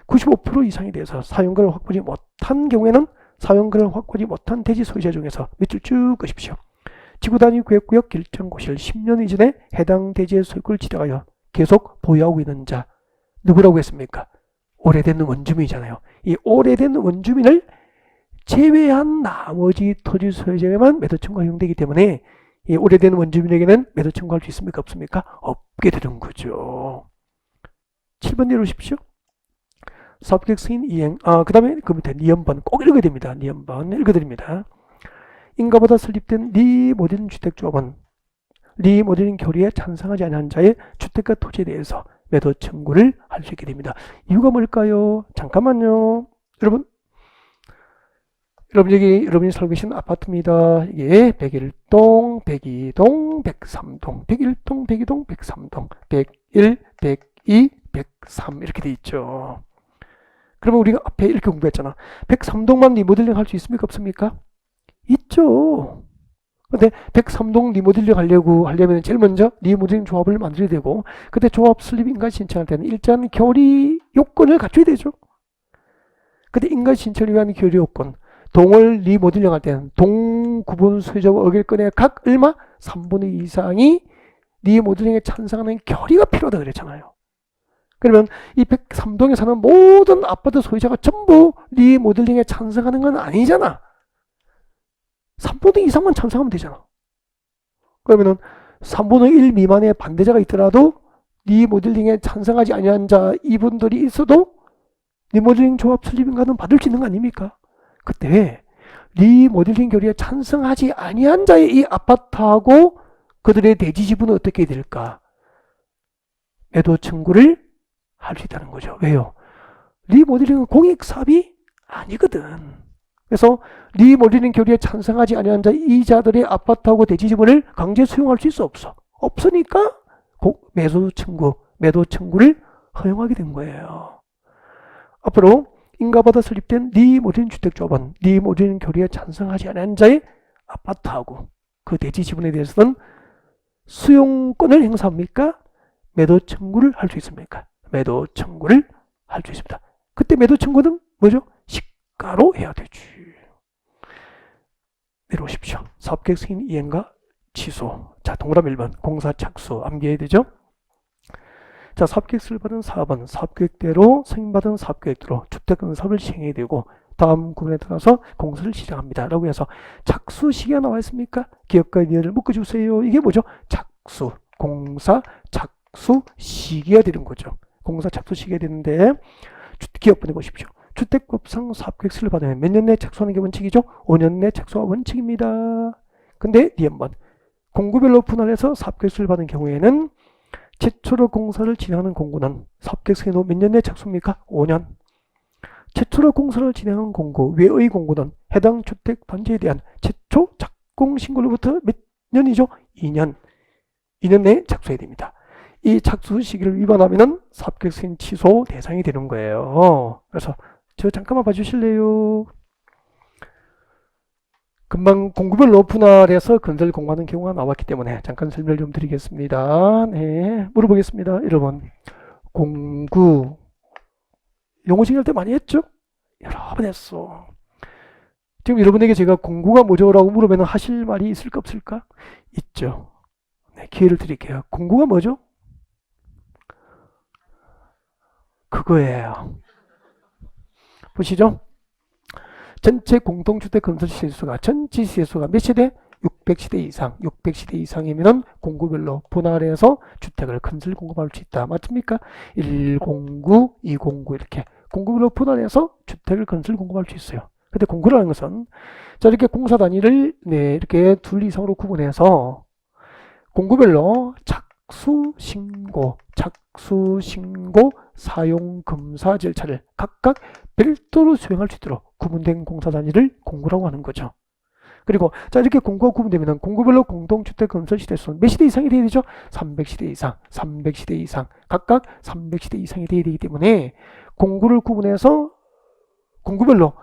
95% 이상에 대해서 사용권을 확보하지 못한 경우에는 사용권을 확보하지 못한 대지 소유자 중에서 밑줄 쭉 그십시오. 지구단위 계획구역 결정고시를 10년 이전에 해당 대지의 소유권을 취득하여 계속 보유하고 있는 자, 누구라고 했습니까? 오래된 원주민이잖아요. 이 오래된 원주민을 제외한 나머지 토지 소유자에게만 매도 청구가 허용되기 때문에 이 오래된 원주민에게는 매도 청구할 수 있습니까? 없습니까? 없게 되는 거죠. 7번 내려오십시오. 사업계획 승인 이행. 그 다음에 그 밑에 니은번 꼭 읽어야 됩니다. 니은번 읽어드립니다. 인가보다 설립된 리모델링 주택조합은 리모델링 교리에 찬성하지 않은 자의 주택과 토지에 대해서 매도 청구를 할 수 있게 됩니다. 이유가 뭘까요? 잠깐만요. 여러분 여기 여러분이 살고 계신 아파트입니다. 이게 101동, 102동, 103동, 101동, 102동, 103동, 101, 102, 103 이렇게 돼 있죠. 그러면 우리가 앞에 이렇게 공부했잖아. 103동만 리모델링 할 수 있습니까? 없습니까? 있죠. 근데 103동 리모델링 하려면 제일 먼저 리모델링 조합을 만들어야 되고, 그때 조합 설립 인가 신청할 때는 일정한 교리 요건을 갖춰야 되죠. 근데 인가 신청을 위한 교리 요건, 동을 리모델링 할 때는 동 구분 소유자와 어길 건의 각 얼마? 3분의 2 이상이 리모델링에 찬성하는 결의가 필요하다 그랬잖아요. 그러면 이 103동에 사는 모든 아파트 소유자가 전부 리모델링에 찬성하는 건 아니잖아. 3분의 2 이상만 찬성하면 되잖아. 그러면은 3분의 1 미만의 반대자가 있더라도 리모델링에 찬성하지 아니한 자 이분들이 있어도 리모델링 조합 설립인가는 받을 수 있는 거 아닙니까? 그때 리모델링 교리에 찬성하지 아니한 자의 이 아파트하고 그들의 대지 지분은 어떻게 될까? 매도 청구를 할 수 있다는 거죠. 왜요? 리모델링은 공익사업이 아니거든. 그래서 리모델링 교리에 찬성하지 아니한 자 이자들의 아파트하고 대지 지분을 강제 수용할 수 있어? 없어? 없으니까 매도 청구를 허용하게 된 거예요. 앞으로 인가받아 설립된 리모델링 주택조합은 리모델링 교리에 찬성하지 않은 자의 아파트하고 그 대지 지분에 대해서는 수용권을 행사합니까? 매도 청구를 할 수 있습니까? 매도 청구를 할 수 있습니다. 그때 매도 청구는 뭐죠? 시가로 해야 되지. 내려오십시오. 사업계획 승인 이행과 취소. 자, 동그라미 1번 공사 착수 암기해야 되죠? 자, 사업계획서를 받은 사업은 사업계획대로 승인받은 사업계획대로 주택건설을 시행해야 되고 다음 구문에 따라서 공사를 시작합니다. 라고 해서 착수 시기가 나와 있습니까? 기업과 이해를 묶어주세요. 이게 뭐죠? 착수, 공사, 착수 시기가 되는 거죠. 공사 착수 시기가 되는데 기업분해 보십시오. 주택법상 사업계획서를 받으면 몇 년 내에 착수하는 게 원칙이죠? 5년 내에 착수가 원칙입니다. 근데 니은번 공구별로 분할해서 사업계획서를 받은 경우에는 최초로 공사를 진행하는 공구는 사업계획서에 몇 년 내에 착수입니까? 5년. 최초로 공사를 진행하는 공구 외의 공구는 해당 주택단지에 대한 최초 착공 신고로부터 몇 년이죠? 2년. 2년 내에 착수해야 됩니다. 이 착수 시기를 위반하면 사업계획서 취소 대상이 되는 거예요. 그래서 저 잠깐만 봐주실래요? 금방 공구별로 분할해서 건설 공부하는 경우가 나왔기 때문에 잠깐 설명을 좀 드리겠습니다. 네, 물어보겠습니다. 여러분, 공구 용어 정의할 때 많이 했죠? 여러 번 했어. 지금 여러분에게 제가 공구가 뭐죠? 라고 물으면 하실 말이 있을까 없을까? 있죠. 네, 기회를 드릴게요. 공구가 뭐죠? 그거예요. 보시죠. 전체 공동주택 건설 시대수가 전체 시대수가 몇 시대? 600시대 이상. 600시대 이상이면 공구별로 분할해서 주택을 건설 공급할 수 있다. 맞습니까? 1공구, 2공구 이렇게 공구별로 분할해서 주택을 건설 공급할 수 있어요. 근데 공구라는 것은 자 이렇게 공사 단위를 네, 이렇게 둘 이상으로 구분해서 공구별로 착수 신고, 사용 검사 절차를 각각 별도로 수행할 수 있도록 구분된 공사 단위를 공구라고 하는 거죠. 그리고 자 이렇게 공구가 구분되면 공구별로 공동주택 건설 시대수는 몇 시대 이상이 돼야 되죠? 300시대 이상, 300시대 이상, 각각 300시대 이상이 돼야 되기 때문에 공구를 구분해서 공구별로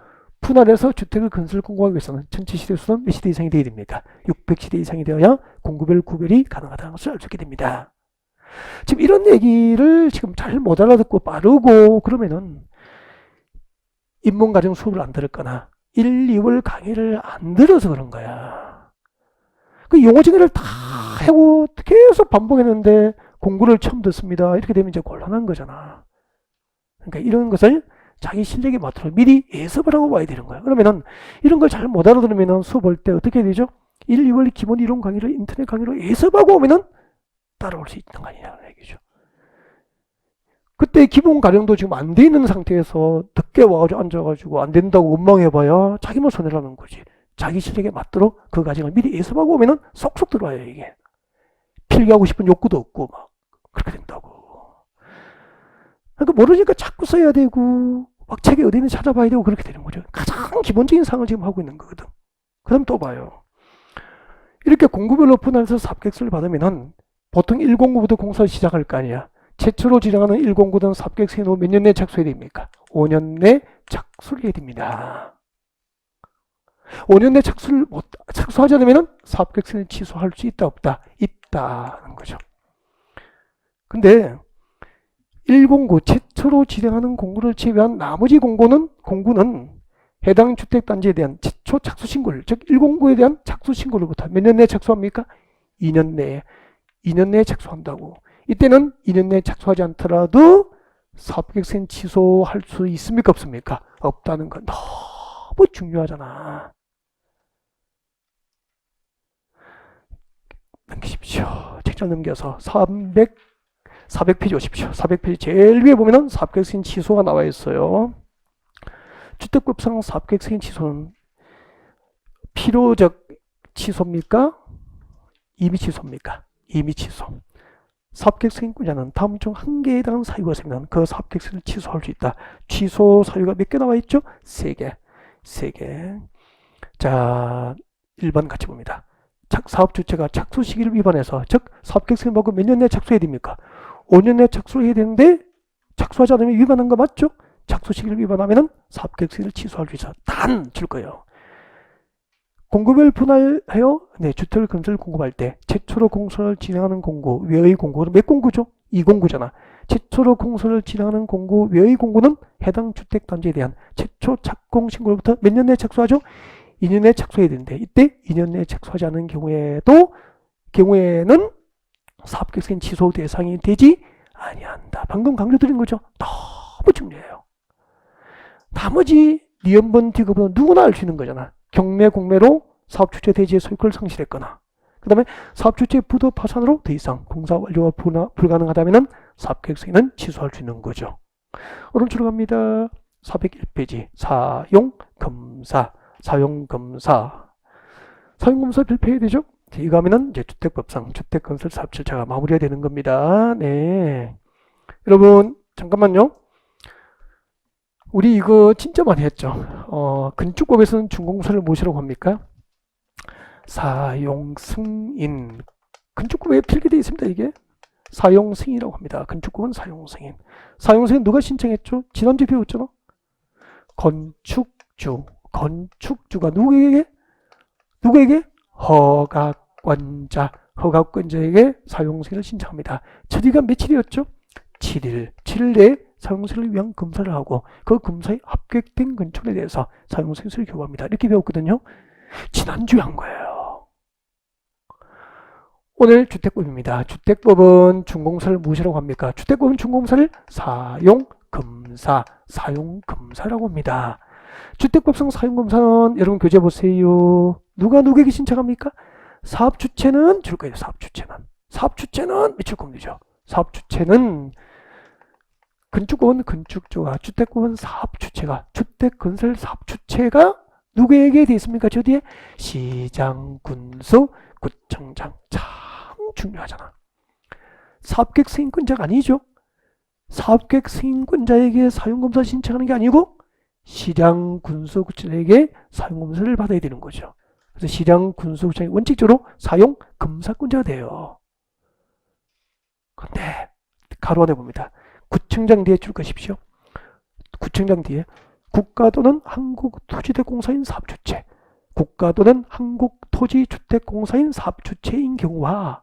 분할해서 주택을 건설 공고하기 위해서는 전체 시대수는 몇 시대 이상이 돼야 됩니까? 600시대 이상이 되어야 공구별 구별이 가능하다는 것을 알 수 있게 됩니다. 지금 이런 얘기를 지금 잘 못 알아듣고 빠르고 그러면은 인문가정 수업을 안 들었거나 1, 2월 강의를 안 들어서 그런 거야. 그 용어 정의를 다 하고 계속 반복했는데 공부를 처음 듣습니다. 이렇게 되면 이제 곤란한 거잖아. 그러니까 이런 것을 자기 실력에 맞도록 미리 예습을 하고 와야 되는 거야. 그러면은 이런 걸 잘 못 알아들으면은 수업 볼 때 어떻게 되죠? 1, 2월 기본 이론 강의를 인터넷 강의로 예습하고 오면은 따라올 수 있는 거 아니냐는 얘기죠. 그때 기본 가령도 지금 안 돼 있는 상태에서 늦게 와가지고 앉아가지고 안 된다고 원망해봐야 자기만 손해라는 거지. 자기 실력에 맞도록 그 과정을 미리 예습하고 오면은 쏙쏙 들어와요, 이게. 필기하고 싶은 욕구도 없고, 막, 그렇게 된다고. 그러니까 모르니까 자꾸 써야 되고, 막 책에 어디 있는지 찾아봐야 되고, 그렇게 되는 거죠. 가장 기본적인 상을 지금 하고 있는 거거든. 그 다음 또 봐요. 이렇게 공구별로 분할해서 사업계획서를 받으면은 보통 1공구부터 공사를 시작할 거 아니야. 최초로 진행하는 1공구는 사업계획서에 몇 년 내에 착수해야 됩니까? 5년 내 착수를 해야 됩니다. 5년 내 착수하지 않으면 사업계획서를 취소할 수 있다 없다? 있다는 거죠. 근데 1공구 최초로 진행하는 공구를 제외한 나머지 공구는 해당 주택단지에 대한 최초 착수 신고를, 즉 1공구에 대한 착수 신고로부터 몇 년 내에 착수합니까? 2년 내에 착수한다고. 이때는 2년 내에 착수하지 않더라도 사업계획서 취소할 수 있습니까? 없습니까? 없다는 건 너무 중요하잖아. 넘기십시오. 책장 넘겨서 400페이지 오십시오. 400페이지 제일 위에 보면은 사업계획서 취소가 나와 있어요. 주택법상 사업계획서 취소는 필요적 취소입니까? 임의 취소입니까? 임의 취소. 사업계획서 행구자는 다음 중 한 개에 해당하는 사유가 있으면 그 사업계획서를 취소할 수 있다. 취소 사유가 몇 개 나와 있죠? 3개. 자, 1번 같이 봅니다. 사업 주체가 착수 시기를 위반해서, 즉 사업계획서를 받고 몇 년 내에 착수해야 됩니까? 5년 내에 착수해야 되는데 착수하지 않으면 위반한 거 맞죠? 착수 시기를 위반하면은 사업계획승인을 취소할 수 있어. 단 줄 거예요. 공급을 분할하여 주택을 건설 공급할 때 최초로 공사를 진행하는 공고 외의 공고는 몇 공고죠? 2공고잖아. 최초로 공사를 진행하는 공고 외의 공고는 해당 주택단지에 대한 최초 착공 신고로부터 몇 년 내에 착수하죠? 2년 내에 착수해야 되는데 이때 2년 내에 착수하지 않은 경우에는 사업계획승인 취소 대상이 되지 아니한다. 방금 강조드린 거죠. 너무 중요해요. 나머지 니은번 디귿은 누구나 알 수 있는 거잖아. 경매 공매로 사업주체 대지의 소유권을 상실했거나 그 다음에 사업주체 부도 파산으로 더 이상 공사 완료가 불가능하다면 사업계획승인은 취소할 수 있는 거죠. 오른쪽으로 갑니다. 401페이지 사용검사 별표해야 되죠. 이거 하면은 이제 주택법상 주택건설 사업 절차가 마무리가 되는 겁니다. 네, 여러분 잠깐만요. 우리 이거 진짜 많이 했죠. 건축법에서는 준공사를 무엇이라고 합니까? 사용승인. 건축법에 필기되어 있습니다. 이게 사용승인이라고 합니다. 건축법은 사용승인. 사용승인 누가 신청했죠? 지난주에 배웠잖아. 건축주가 누구에게? 허가권자에게 사용승인을 신청합니다. 처리가 며칠이었죠? 7일 내에 사용승인을 위한 검사를 하고 그 검사에 합격된 건축에 대해서 사용승인을 교부합니다. 이렇게 배웠거든요. 지난주에 한 거예요. 오늘 주택법입니다. 주택법은 준공사를 무엇이라고 합니까? 주택법은 준공사를 사용검사라고 합니다. 주택법상 사용검사는 여러분 교재 보세요. 누가 누구에게 신청합니까? 사업주체는 줄 거예요. 사업주체는 미칠 겁니다. 사업주체는 건축법은 건축주가, 주택법은 사업주체가, 주택건설 사업주체가 누구에게 되어 있습니까? 저 뒤에 시장, 군수, 구청장. 참 중요하잖아. 사업계획 승인권자가 아니죠. 사업계획 승인권자에게 사용검사 신청하는 게 아니고 시장, 군수, 구청장에게 사용검사를 받아야 되는 거죠. 그래서 시장, 군수, 구청장이 원칙적으로 사용검사권자가 돼요. 근데 가로 안에 봅니다. 구청장 뒤에 줄 것이십시오. 구청장 뒤에 국가 또는 한국토지대공사인 사업주체, 국가 또는 한국토지주택공사인 사업주체인 경우와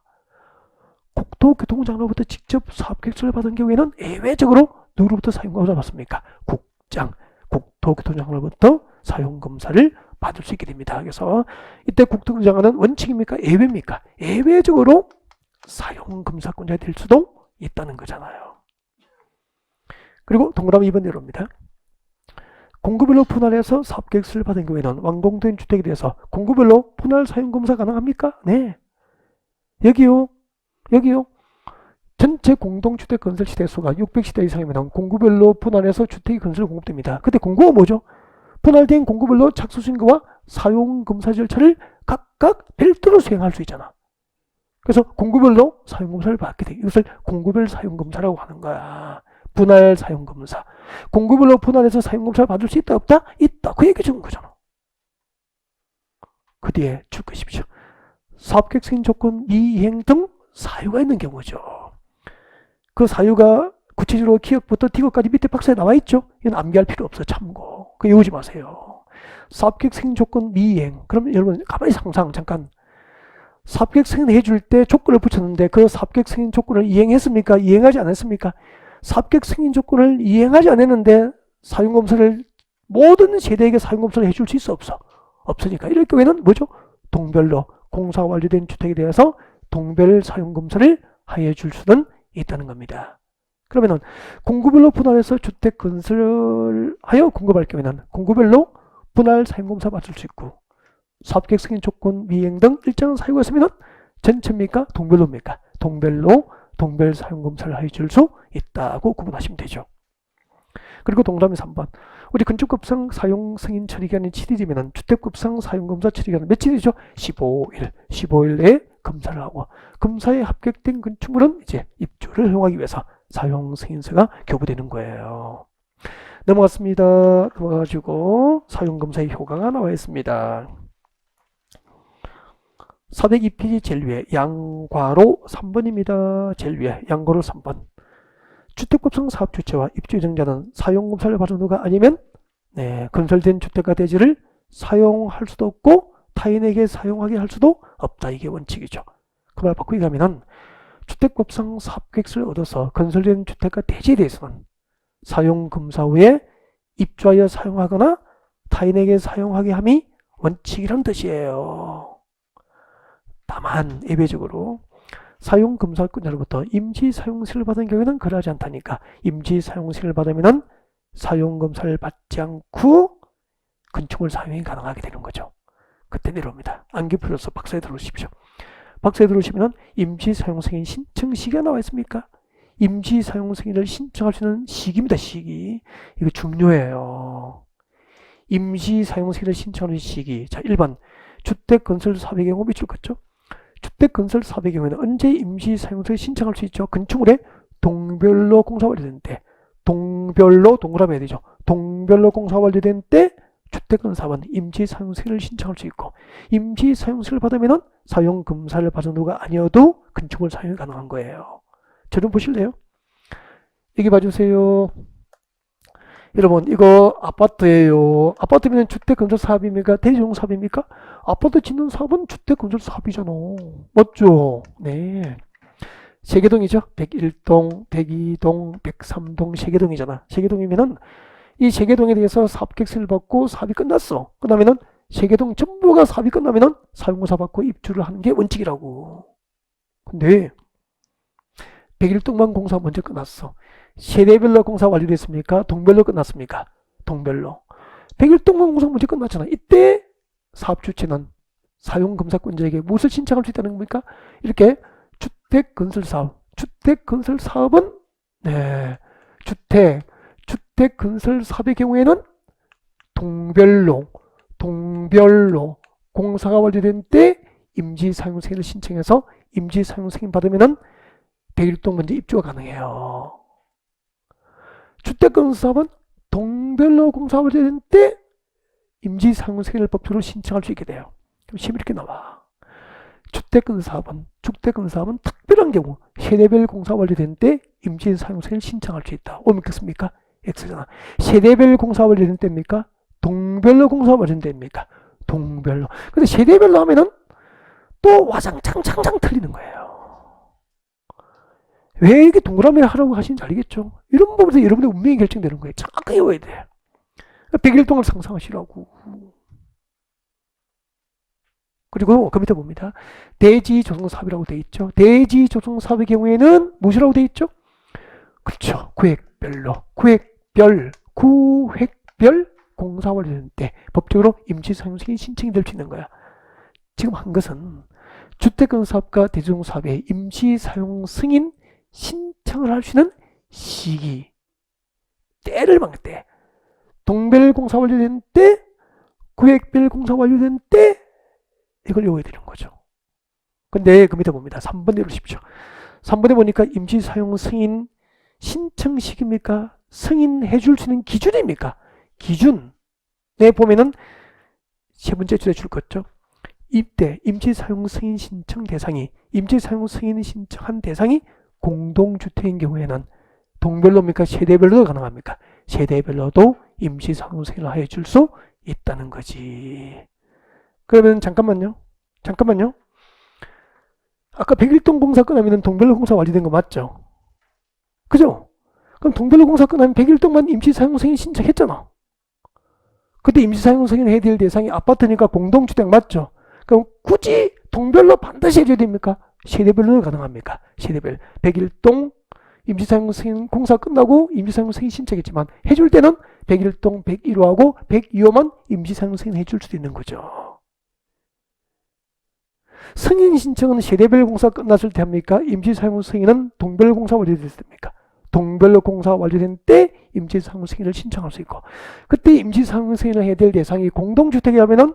국토교통장로부터 직접 사업계획서를 받은 경우에는 예외적으로 누구로부터 사용검사를 받습니까? 국토교통장로부터 사용검사를 받을 수 있게 됩니다. 그래서 이때 국토교통장로는 원칙입니까? 예외입니까? 예외적으로 사용검사권자가 될 수도 있다는 거잖아요. 그리고 동그라미 2번 내려옵니다. 공구별로 분할해서 사업계획서를 받은 경우에는 완공된 주택에 대해서 공구별로 분할 사용검사 가능합니까? 네. 여기요. 전체 공동주택 건설 시대수가 600시대 이상이면 공구별로 분할해서 주택이 건설 공급됩니다. 근데 공구가 뭐죠? 분할된 공구별로 착수신고와 사용검사 절차를 각각 별도로 수행할 수 있잖아. 그래서 공구별로 사용검사를 받게 돼. 이것을 공구별 사용검사라고 하는 거야. 분할 사용검사. 공구별로 분할해서 사용검사를 받을 수 있다 없다? 있다. 그 얘기 준 거잖아. 그 뒤에 줄 것이십시오. 사업계획 승인 조건 미이행 등 사유가 있는 경우죠. 그 사유가 구체적으로 기억부터 디귿까지 밑에 박스에 나와 있죠. 이건 암기할 필요 없어요. 참고. 그 외우지 마세요. 사업계획 승인 조건 미이행. 그럼 여러분 가만히 잠깐. 사업계획 승인해 줄 때 조건을 붙였는데 그 사업계획 승인 조건을 이행했습니까? 이행하지 않았습니까? 사업계획 승인 조건을 이행하지 않았는데 사용검사를 모든 세대에게 사용검사를 해줄 수 있어 없어? 없으니까 이럴 경우에는 뭐죠? 동별로 공사 완료된 주택에 대해서 동별 사용검사를 하여 줄 수는 있다는 겁니다. 그러면은 공구별로 분할해서 주택 건설하여 공급할 경우에는 공구별로 분할 사용검사 받을 수 있고 사업계획 승인 조건 미행 등 일정한 사유가 있으면 전체입니까? 동별로입니까? 동별로 동별 사용검사를 해줄 수 있다고 구분하시면 되죠. 그리고 동그라미 3번. 우리 건축법상 사용 승인 처리기간이 7일이면 주택법상 사용검사 처리기간은 며칠이죠? 15일 내에 검사를 하고 검사에 합격된 건축물은 이제 입주를 허용하기 위해서 사용 승인서가 교부되는 거예요. 넘어갔습니다. 넘어가가지고 사용검사의 효과가 나와 있습니다. 402페이지 제일 위에 양괄호 3번입니다. 제일 위에 양괄호 3번. 주택법상 사업주체와 입주예정자는 사용검사를 받은 후가 아니면 건설된 주택과 대지를 사용할 수도 없고 타인에게 사용하게 할 수도 없다. 이게 원칙이죠. 그 말 바꾸기 하면은 주택법상 사업계획서를 얻어서 건설된 주택과 대지에 대해서는 사용검사 후에 입주하여 사용하거나 타인에게 사용하게 함이 원칙이란 뜻이에요. 다만 예외적으로 사용검사권자로부터 임시사용승인을 받은 경우에는 그러하지 않다니까 임시사용승인을 받으면 사용검사를 받지 않고 건축물 사용이 가능하게 되는 거죠. 그때 내려옵니다. 안기 풀어서 박사에 들어오십시오. 박사에 들어오시면 임시사용승인 신청 시기가 나와 있습니까? 임시사용승인을 신청할 수 있는 시기입니다. 시기. 이거 중요해요. 임시사용승인을 신청하는 시기. 자, 1번 주택건설 사업의 경우 밑줄 긋죠. 주택건설 사업의 경우에는 언제 임시사용승인을 신청할 수 있죠? 건축물의 동별로 공사 완료된 때. 동별로 동그라미 해야 되죠. 동별로 공사 완료된 때 주택건사업은 임시사용승인을 신청할 수 있고 임시사용승인을 받으면 사용검사를 받은 후가 아니어도 건축물 사용이 가능한 거예요. 저 좀 보실래요? 여기 봐주세요. 여러분 이거 아파트예요. 아파트면 주택건설 사업입니까? 대지용 사업입니까? 아파트 짓는 사업은 주택건설 사업이잖아. 맞죠? 네. 세개동이죠. 101동, 102동, 103동, 세개동이잖아. 세개동이면은 이 세개동에 대해서 사업계획서를 받고 사업이 끝났어. 그다음에는 세개동 전부가 사업이 끝나면은 사용공사 받고 입주를 하는 게 원칙이라고. 근데 101동만 공사 먼저 끝났어. 세대별로 공사 완료됐습니까? 동별로 끝났습니까? 동별로. 101동만 공사 먼저 끝났잖아. 이때 사업주체는 사용검사권자에게 무엇을 신청할 수 있다는 겁니까? 이렇게 주택건설사업. 주택건설사업은 주택건설사업의 경우에는 동별로 공사가 완료된 때 임시사용승인을 신청해서 임시사용승인 받으면은 101동 먼저 입주가 가능해요. 주택건설사업은 동별로 공사가 완료된 때 임시사용승인을 법적으로 신청할 수 있게 돼요. 그럼 시험 이렇게 나와. 주택건설사업은 특별한 경우 세대별 공사 완료된 때 임시사용승인을 신청할 수 있다. 오 믿겠습니까? X잖아. 세대별 공사 완료된 때입니까? 동별로 공사 완료된 때입니까? 동별로. 근데 세대별로 하면은 또 와장창 틀리는 거예요. 왜 이렇게 동그라미를 하라고 하시는지 알겠죠? 이런 부분에서 여러분의 운명이 결정되는 거예요. 정확하게 외워야 돼. 100일 동안 상상하시라고. 그리고 그 밑에 봅니다. 대지조성사업이라고 되어 있죠. 대지조성사업의 경우에는 무엇이라고 되어 있죠? 그렇죠. 구획별 공사 완료된 때 법적으로 임시사용승인 신청이 될 수 있는 거야. 지금 한 것은 주택건설사업과 대지조성사업의 임시사용승인 신청을 할 수 있는 시기, 때를 말할 때, 동별 공사 완료된 때, 구획별 공사 완료된 때, 이걸 외워야 되는 거죠. 근데 그 밑에 봅니다. 3번에 보십시오. 3번에 보니까 임시사용 승인 신청 시기입니까? 승인해 줄 수 있는 기준입니까? 기준에 보면은 세 번째 줄에 줄 거죠. 이때 임시사용 승인 신청 대상이 임시사용 승인 신청한 대상이 공동주택인 경우에는 동별로입니까? 세대별로도 가능합니까? 세대별로도 임시사용 승인을 해 줄 수 있다는 거지. 그러면 잠깐만요. 아까 101동 공사 끝나면 동별로 공사 완료된 거 맞죠? 그죠? 그럼 동별로 공사 끝나면 101동만 임시사용승인 신청했잖아. 그때 임시사용승인 해야 될 대상이 아파트니까 공동주택 맞죠? 그럼 굳이 동별로 반드시 해줘야 됩니까? 세대별로 가능합니까? 세대별. 101동 임시사용승인 공사 끝나고 임시사용승인 신청했지만 해줄 때는 101동 101호하고 102호만 임시사용승인 해줄 수도 있는 거죠. 승인 신청은 세대별 공사 끝났을 때 합니까? 임시사용 승인은 동별 공사 완료됐을 때입니까? 동별로 공사 완료된 때 임시사용 승인을 신청할 수 있고, 그때 임시사용 승인을 해야 될 대상이 공동주택이라면은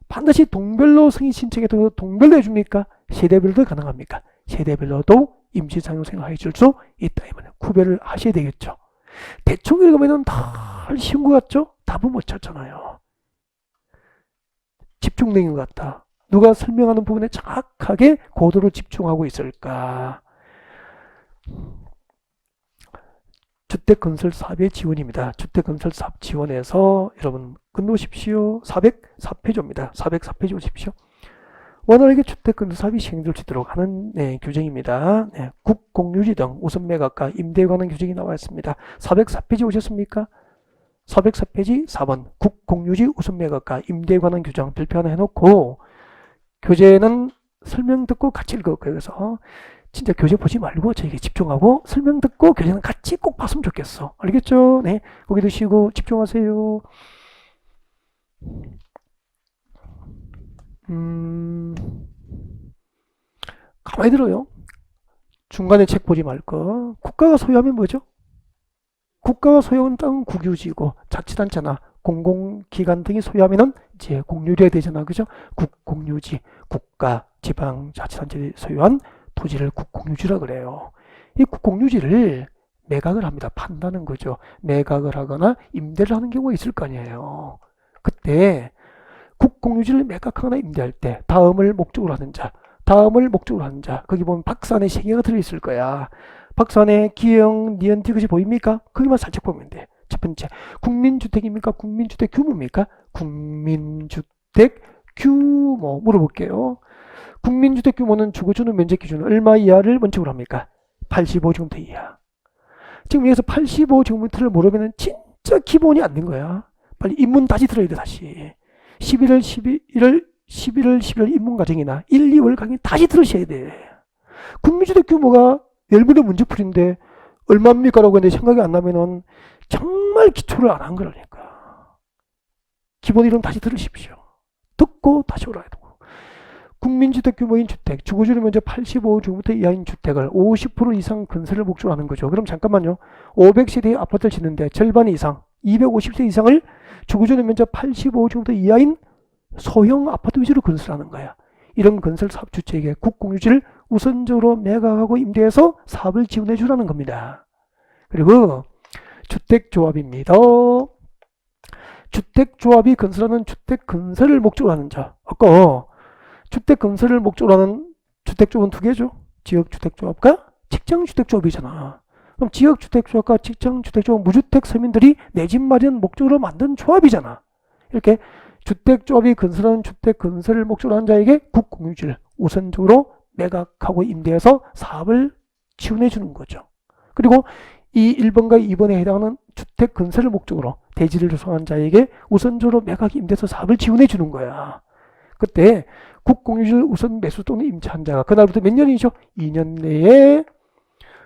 반드시 동별로 승인 신청해도 동별로 해줍니까? 세대별로도 가능합니까? 세대별로도 임시사용 승인을 해줄 수 있다. 이번에 구별을 하셔야 되겠죠. 대충 읽으면은 다 쉬운 것 같죠? 답은 못 찾잖아요. 집중력인 것 같다. 누가 설명하는 부분에 정확하게 고도로 집중하고 있을까? 주택건설 사업의 지원입니다. 주택건설 사업 지원에서 여러분 끊으십시오. 404페이지입니다. 404페이지 오십시오. 원활하게 주택건설 사업이 시행될 수 있도록 하는 규정입니다. 국공유지 등 우선 매각과 임대에 관한 규정이 나와 있습니다. 404페이지 오셨습니까? 404페이지 4번 국공유지 우선 매각과 임대에 관한 규정 별표 하나 해놓고 교재는 설명 듣고 같이 읽을 거예요. 그래서 진짜 교재 보지 말고 저에게 집중하고 설명 듣고 교재는 같이 꼭 봤으면 좋겠어. 알겠죠? 네, 거기 드시고 집중하세요. 가만히 들어요. 중간에 책 보지 말고. 국가가 소유하면 뭐죠? 국가가 소유한 땅은 국유지고 자치단체나 공공기관 등이 소유하면은 이제 공유지가 되잖아. 그죠? 국공유지, 국가, 지방, 자치단체들이 소유한 토지를 국공유지라 그래요. 이 국공유지를 매각을 합니다. 판다는 거죠. 매각을 하거나 임대를 하는 경우가 있을 거 아니에요. 그때 국공유지를 매각하거나 임대할 때 다음을 목적으로 하는 자, 거기 보면 박산의 세 개가 들어있을 거야. 박산의 기형, 니은, 디귿이 보입니까? 거기만 살짝 보면 돼. 첫 번째, 국민주택입니까? 국민주택 규모입니까? 국민주택 규모 물어볼게요. 국민주택 규모는 주거주는 면적 기준 얼마 이하를 원칙으로 합니까? 85제곱미터 이하. 지금 여기서 85제곱미터를 물으면 진짜 기본이 안 된 거야. 빨리 인문 다시 들어야 돼. 다시 11월 인문 과정이나 1, 2월 강의 다시 들으셔야 돼. 국민주택 규모가 열분의 문제풀인데 얼마입니까? 라고 했는데 생각이 안 나면은 정말 기초를 안 한 거라니까. 기본 이론 다시 들으십시오. 듣고 다시 오라야 되고. 국민주택 규모인 주택, 주거주는 면적 85제곱미터 이하인 주택을 50% 이상 건설을 목적으로 하는 거죠. 그럼 잠깐만요. 500세대의 아파트를 짓는데 절반 이상, 250세 이상을 주거주는 면적 85제곱미터 이하인 소형 아파트 위주로 건설하는 거야. 이런 건설 사업 주체에게 국공유지를 우선적으로 매각하고 임대해서 사업을 지원해 주라는 겁니다. 그리고 주택조합입니다. 주택조합이 건설하는 주택 건설을 목적으로 하는 자. 아까 주택 건설을 목적으로 하는 주택조합은 두 개죠. 지역주택조합과 직장주택조합이잖아. 그럼 지역주택조합과 직장주택조합 무주택 서민들이 내 집 마련 목적으로 만든 조합이잖아. 이렇게 주택조합이 건설하는 주택 건설을 목적으로 하는 자에게 국공유지를 우선적으로 매각하고 임대해서 사업을 지원해 주는 거죠. 그리고 이 1번과 2번에 해당하는 주택 건설을 목적으로 대지를 조성한 자에게 우선적으로 매각 임대해서 사업을 지원해 주는 거야. 그때 국공유지를 우선 매수 또는 임차한 자가 그날부터 몇 년이죠? 2년 내에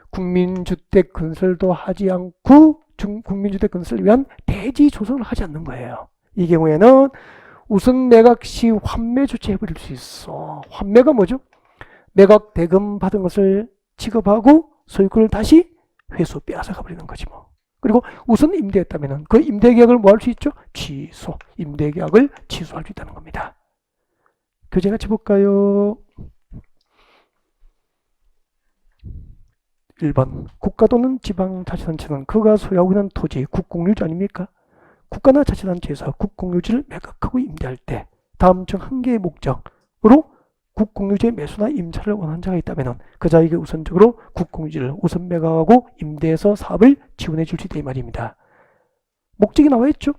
국민주택 건설도 하지 않고 국민주택 건설을 위한 대지 조성을 하지 않는 거예요. 이 경우에는 우선 매각 시 환매 조치해버릴 수 있어. 환매가 뭐죠? 매각 대금 받은 것을 지급하고 소유권을 다시 회수 빼앗아가 버리는 거지 뭐. 그리고 우선 임대했다면 그 임대계약을 뭐 할 수 있죠? 취소. 임대계약을 취소할 수 있다는 겁니다. 교재 같이 볼까요? 1번 국가 또는 지방자치단체는 그가 소유하고 있는 토지 국공유지 아닙니까? 국가나 자치단체에서 국공유지를 매각하고 임대할 때 다음 중 한 개의 목적으로 국공유지의 매수나 임차를 원하는 자가 있다면 그 자에게 우선적으로 국공유지를 우선 매각하고 임대해서 사업을 지원해 줄 수 있다 이 말입니다. 목적이 나와 있죠.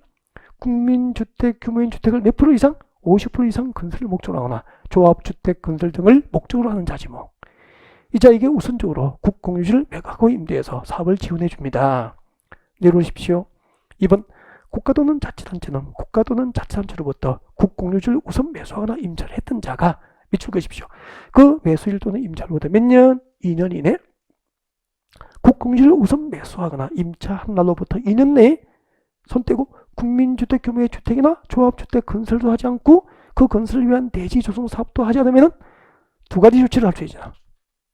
국민주택 규모인 주택을 몇 프로 이상? 50% 이상 건설을 목적으로 하거나 조합주택 건설 등을 목적으로 하는 자지 뭐. 이 자에게 우선적으로 국공유지를 매각하고 임대해서 사업을 지원해 줍니다. 내려오십시오. 2번 국가 또는 자치단체는 국가 또는 자치단체로부터 국공유지를 우선 매수하거나 임차를 했던 자가 밑줄 그십시오. 그 매수일 또는 임차로부터 몇 년? 2년 이내 국공유지를 우선 매수하거나 임차한 날로부터 2년 내에 손 떼고 국민주택 규모의 주택이나 조합주택 건설도 하지 않고 그 건설을 위한 대지 조성 사업도 하지 않으면 두 가지 조치를 할 수 있잖아.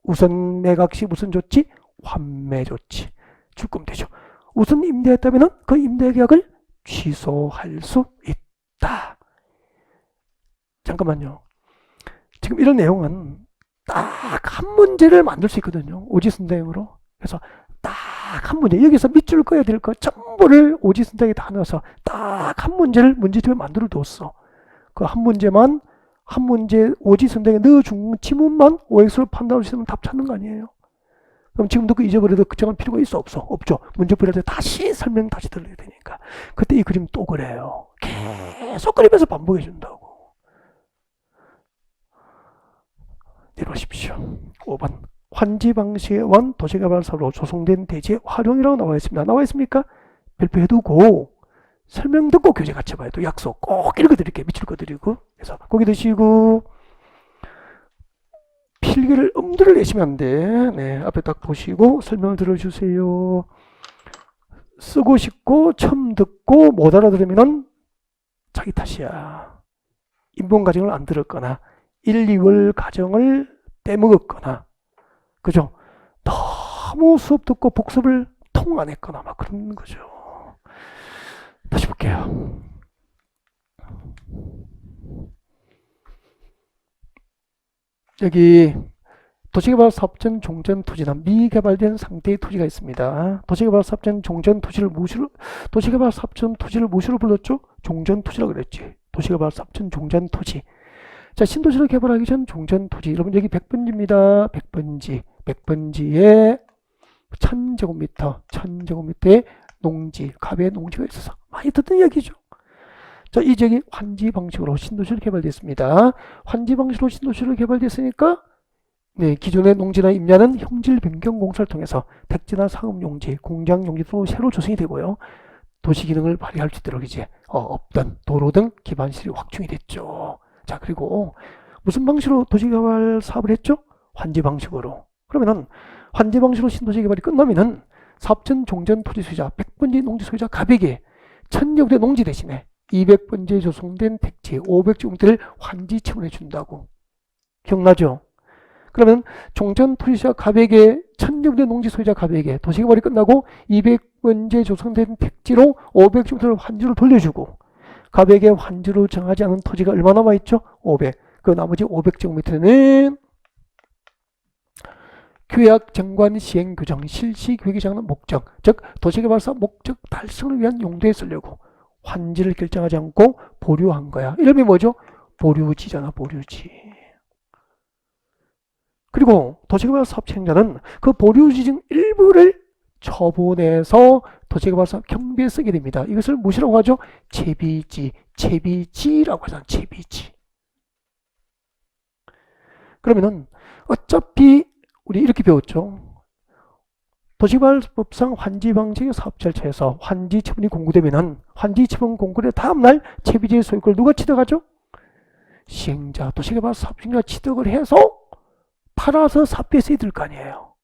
우선 매각 시 무슨 조치? 환매 조치. 출금 되죠. 우선 임대했다면 그 임대 계약을 취소할 수 있다. 잠깐만요. 지금 이런 내용은 딱 한 문제를 만들 수 있거든요. 오지선다형으로. 그래서 딱 한 문제. 여기서 밑줄 그어야 될 거 전부를 오지선다형에 다 넣어서 딱 한 문제를 문제집에 만들어 뒀어. 그 한 문제만 한 문제 오지선다형에 넣어준 지문만 OX로 판단할 수 있으면 답 찾는 거 아니에요. 그럼 지금도 그 잊어버려도 걱정할 필요가 있어 없어? 없죠. 문제 풀이할 때 다시 설명 다시 들려야 되니까. 그때 이 그림 또 그래요. 계속 그리면서 반복해 준다고. 내려오십시오. 5번. 환지 방식의 원 도시개발 사업으로 조성된 대지의 활용이라고 나와 있습니다. 나와 있습니까? 별표해두고 설명 듣고 교재 같이 봐요. 또 약속 꼭 읽어드릴게요. 밑줄 그어드리고. 그래서 고기 드시고 필기를 엄두를 내시면 안 돼. 네, 앞에 딱 보시고 설명을 들어주세요. 쓰고 싶고 처음 듣고 못 알아들으면 자기 탓이야. 인본 과정을 안 들었거나 1, 2월 과정을 빼먹었거나 그죠? 너무 수업 듣고 복습을 통 안 했거나 막 그런 거죠. 다시 볼게요. 여기 도시개발 사업전 종전 토지나 미개발된 상태의 토지가 있습니다. 도시개발 사업전 종전 토지를 무시로 도시개발 사업전 토지를 무시로 불렀죠? 종전 토지라고 그랬지. 도시개발 사업전 종전 토지. 자, 신도시를 개발하기 전 종전 토지. 여러분 여기 100번지입니다. 100번지. 100번지에 1000제곱미터의 농지, 갑의 농지가 있어서 많이 듣던 이야기죠. 자, 이 지역이 환지 방식으로 신도시를 개발됐습니다. 환지 방식으로 신도시를 개발됐으니까 네, 기존의 농지나 임야는 형질 변경 공사를 통해서 택지나 상업용지, 공장용지로 새로 조성이 되고요. 도시 기능을 발휘할 수 있도록 이제 없던 도로 등 기반시설이 확충이 됐죠. 자, 그리고 무슨 방식으로 도시개발 사업을 했죠? 환지 방식으로. 그러면은 환지 방식으로 신도시 개발이 끝나면은 사업전 종전 토지 소유자, 100번지 농지 소유자 갑에게 1000여대 농지 대신에 200번지에 조성된 택지 500제곱미터를 환지 처분해 준다고. 기억나죠? 그러면 종전 토지소유자 갑에게 1000여대 농지 소유자 갑에게 도시개발이 끝나고 200번지에 조성된 택지로 500제곱미터를 환지로 돌려주고 갑에게 환지로 정하지 않은 토지가 얼마 남아있죠? 500. 그 나머지 500제곱미터는 규약 정관 시행 규정 실시 계획이 정하는 목적, 즉 도시개발사 목적 달성을 위한 용도에 쓰려고 환지를 결정하지 않고 보류한 거야. 이름이 뭐죠? 보류지잖아. 보류지. 그리고 도시개발 사업 시행자는 그 보류지 중 일부를 처분해서 도시개발 사업 경비에 쓰게 됩니다. 이것을 무엇이라고 하죠? 채비지. 채비지라고 하잖아. 채비지. 그러면은 어차피 우리 이렇게 배웠죠. 도시개발법상 환지 방식의 사업 절차에서 환지 처분이 공고되면은 환지 처분 공고의 다음날 채비지의 소유권을 누가 취득하죠? 시행자, 도시개발 사업 시행자가 취득을 해서 팔아서 사업비에 써야 될 거 아니에요.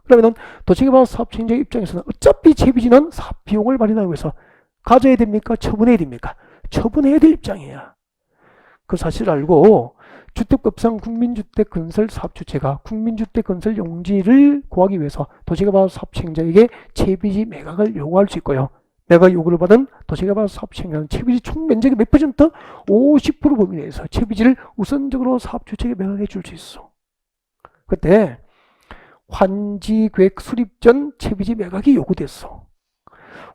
그러면은 도시개발 사업 시행자 입장에서는 어차피 채비지는 사업 비용을 마련하기 위해서 가져야 됩니까? 처분해야 됩니까? 처분해야 될 입장이야. 그 사실을 알고 주택법상 국민주택 건설 사업주체가 국민주택 건설 용지를 구하기 위해서 도시개발 사업 시행자에게 채비지 매각을 요구할 수 있고요. 매각 요구를 받은 도시개발 사업 시행자는 채비지 총 면적의 몇 %? 50% 범위 내에서 채비지를 우선적으로 사업주체에게 매각해 줄 수 있어. 그때 환지계획 수립 전 채비지 매각이 요구됐어.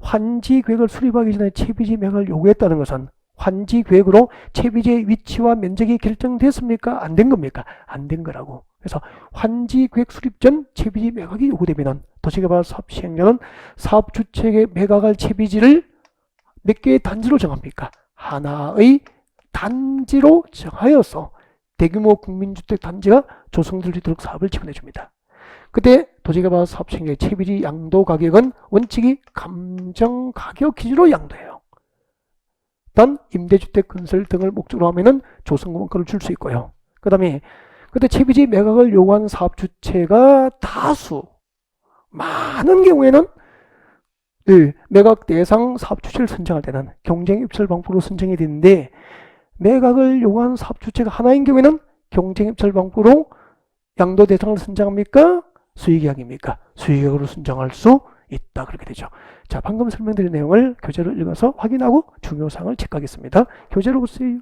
환지계획을 수립하기 전에 채비지 매각을 요구했다는 것은 환지계획으로 채비지의 위치와 면적이 결정됐습니까? 안 된 겁니까? 안 된 거라고. 그래서 환지계획 수립 전 채비지 매각이 요구되면 도시개발 사업 시행자는 사업 주체에게 매각할 채비지를 몇 개의 단지로 정합니까? 하나의 단지로 정하여서 대규모 국민주택 단지가 조성될 수 있도록 사업을 지원해 줍니다. 그때 도시개발 사업 시행자의 채비지 양도 가격은 원칙이 감정 가격 기준으로 양도해요. 단 임대주택 건설 등을 목적으로 하면은 조성원가를 줄 수 있고요. 그 다음에 그때 채비지 매각을 요구한 사업 주체가 다수 많은 경우에는 매각 대상 사업 주체를 선정할 때는 경쟁입찰 방법으로 선정이 되는데 매각을 요구한 사업 주체가 하나인 경우에는 경쟁입찰 방법으로 양도 대상을 선정합니까? 수의계약입니까? 수의계약으로 선정할 수 있다. 그렇게 되죠. 자, 방금 설명드린 내용을 교재로 읽어서 확인하고 중요사항을 체크하겠습니다. 교재로 보세요.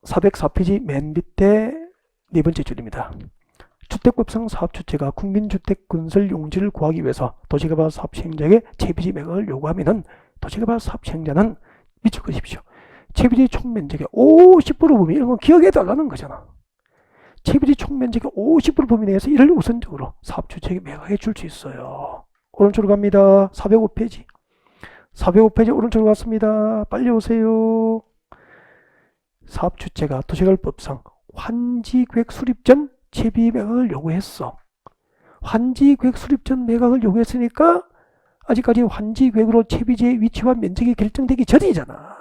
404페이지 맨 밑에 네 번째 줄입니다. 주택법상 사업주체가 국민주택 건설 용지를 구하기 위해서 도시개발 사업 시행자에게 채비지 매각을 요구하면은 도시개발 사업 시행자는 밑줄 그으십시오. 채비지 총 면적의 50% 범위 이런 거 기억해 달라는 거잖아. 채비지 총 면적의 50% 범위 내에서 이를 우선적으로 사업주체에게 매각해 줄 수 있어요. 오른쪽으로 갑니다. 405페이지. 405페이지 오른쪽으로 갔습니다. 빨리 오세요. 사업주체가 도시개발법상 환지계획 수립 전 채비 매각을 요구했어. 환지계획 수립 전 매각을 요구했으니까 아직까지 환지계획으로 채비지의 위치와 면적이 결정되기 전이잖아.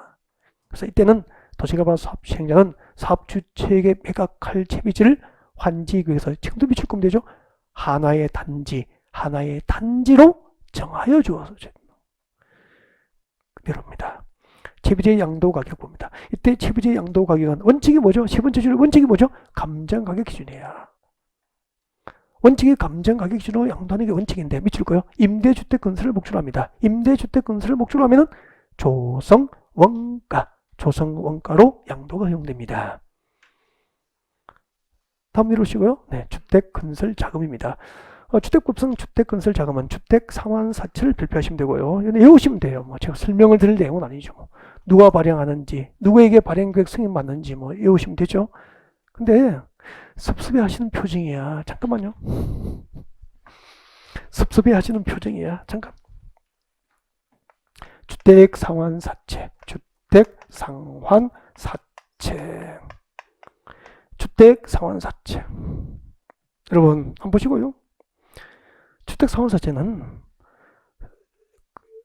그래서 이때는 도시개발 사업 시행자는 사업주체에게 매각할 채비지를 환지계획에서 지금도 미칠 거면 되죠. 하나의 단지로 정하여 주어서 내려옵니다. 채비지의 양도 가격 봅니다. 이때 채비지의 양도 가격은 원칙이 뭐죠? 세 번째 줄 원칙이 뭐죠? 감정 가격 기준이야. 원칙이 감정 가격 기준으로 양도하는 게 원칙인데 미칠 거요. 임대주택 건설을 목적으로 합니다. 임대주택 건설을 목적으로 하면은 조성 원가로 양도가 허용됩니다. 다음 내려오시고요. 네, 주택 건설 자금입니다. 주택법상 주택 건설 자금은 주택 상환사채를 발표하시면 되고요. 외우시면 돼요. 뭐 제가 설명을 드릴 내용은 아니죠. 뭐. 누가 발행하는지, 누구에게 발행계획 승인 맞는지 뭐 외우시면 되죠. 근데 섭섭해 하시는 표정이야. 잠깐만요. 섭섭해 하시는 표정이야. 잠깐. 주택 상환사채. 여러분 한번 보시고요. 주택상환사채는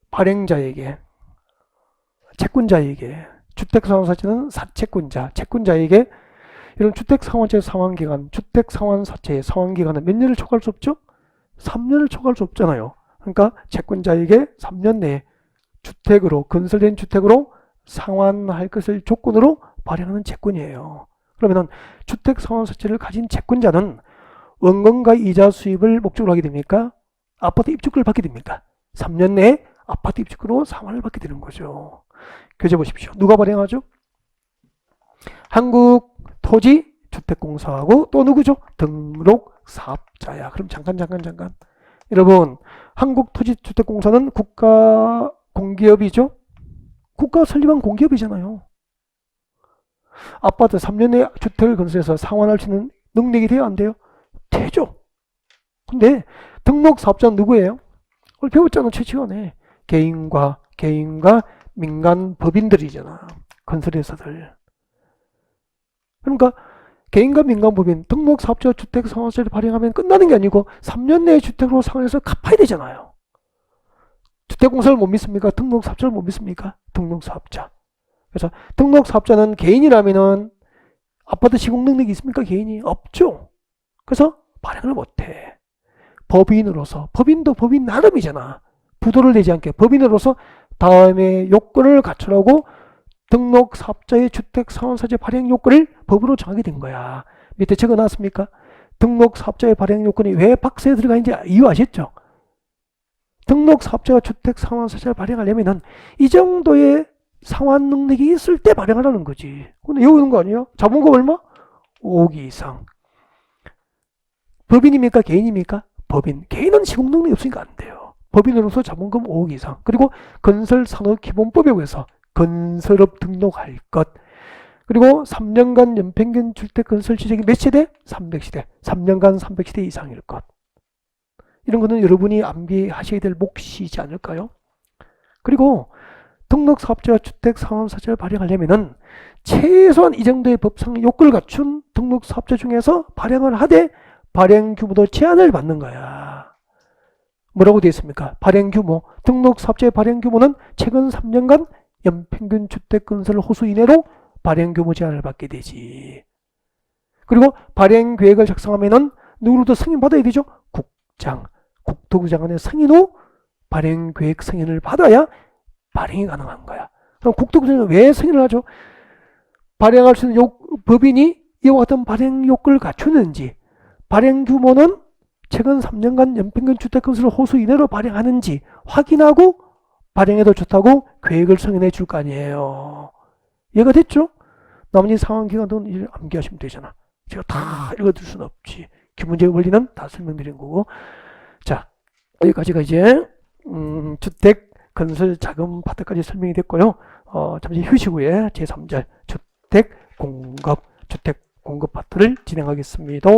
발행자에게, 채권자에게, 주택상환사채는 채권자에게 이런 주택상환제 상환기간, 주택상환사채의 상환기간은 몇 년을 초과할 수 없죠? 3년을 초과할 수 없잖아요. 그러니까 채권자에게 3년 내에 건설된 주택으로 상환할 것을 조건으로 발행하는 채권이에요. 그러면은 주택상환사채를 가진 채권자는 원금과 이자 수입을 목적으로 하게 됩니까? 아파트 입주권을 받게 됩니까? 3년 내에 아파트 입주권으로 상환을 받게 되는 거죠. 교재 보십시오. 누가 발행하죠? 한국토지주택공사하고 또 누구죠? 등록사업자야. 그럼 잠깐. 여러분, 한국토지주택공사는 국가 공기업이죠? 국가 설립한 공기업이잖아요. 아파트 3년 내에 주택을 건설해서 상환할 수 있는 능력이 돼요? 안 돼요? 되죠. 근데 등록사업자는 누구예요? 오늘 배웠잖아, 최치원에. 개인과 민간 법인들이잖아. 건설회사들. 그러니까 개인과 민간 법인, 등록사업자 주택상환세를 발행하면 끝나는 게 아니고 3년 내에 주택으로 상환해서 갚아야 되잖아요. 주택공사를 못 믿습니까? 등록사업자를 못 믿습니까? 등록사업자. 그래서 등록사업자는 개인이라면은 아파트 시공 능력이 있습니까? 개인이? 없죠. 그래서 발행을 못해. 법인으로서, 법인도 법인 나름이잖아. 부도를 내지 않게 법인으로서 다음에 요건을 갖추라고 등록사업자의 주택상환사채 발행 요건을 법으로 정하게 된 거야. 밑에 적어놨습니까? 등록사업자의 발행 요건이 왜 박스에 들어가 있는지 이유 아셨죠? 등록사업자가 주택상환사채를 발행하려면은 이 정도의 상환 능력이 있을 때 발행하라는 거지. 근데 여기 있는 거 아니에요? 자본금 얼마? 5억 이상. 법인입니까? 개인입니까? 법인. 개인은 시공 능력이 없으니까 안 돼요. 법인으로서 자본금 5억 이상. 그리고 건설산업기본법에 의해서 건설업 등록할 것. 그리고 3년간 연평균 주택 건설 지적이 몇 세대? 300세대. 3년간 300세대 이상일 것. 이런 거는 여러분이 암기하셔야 될 몫이지 않을까요? 그리고 등록사업자가 주택상환사채를 발행하려면은 최소한 이 정도의 법상 요건을 갖춘 등록사업자 중에서 발행을 하되 발행 규모도 제한을 받는 거야. 뭐라고 되어 있습니까? 발행 규모. 등록사업자의 발행 규모는 최근 3년간 연평균 주택 건설 호수 이내로 발행 규모 제한을 받게 되지. 그리고 발행 계획을 작성하면은 누구로부터 승인 받아야 되죠? 국토부 장관의 승인 후 발행 계획 승인을 받아야 발행이 가능한 거야. 그럼 국토부 장관은 왜 승인을 하죠? 발행할 수 있는 법인이 이와 같은 발행 요건을 갖추는지, 발행 규모는 최근 3년간 연평균 주택건설 호수 이내로 발행하는지 확인하고 발행해도 좋다고 계획을 승인해 줄 거 아니에요. 이해가 됐죠? 나머지 상환 기간은 암기하시면 되잖아. 제가 다 읽어줄 수는 없지. 기본적인 원리는 다 설명드린 거고. 자, 여기까지가 이제 주택 건설 자금 파트까지 설명이 됐고요. 잠시 휴식 후에 제3절 주택 공급, 주택 공급 파트를 진행하겠습니다.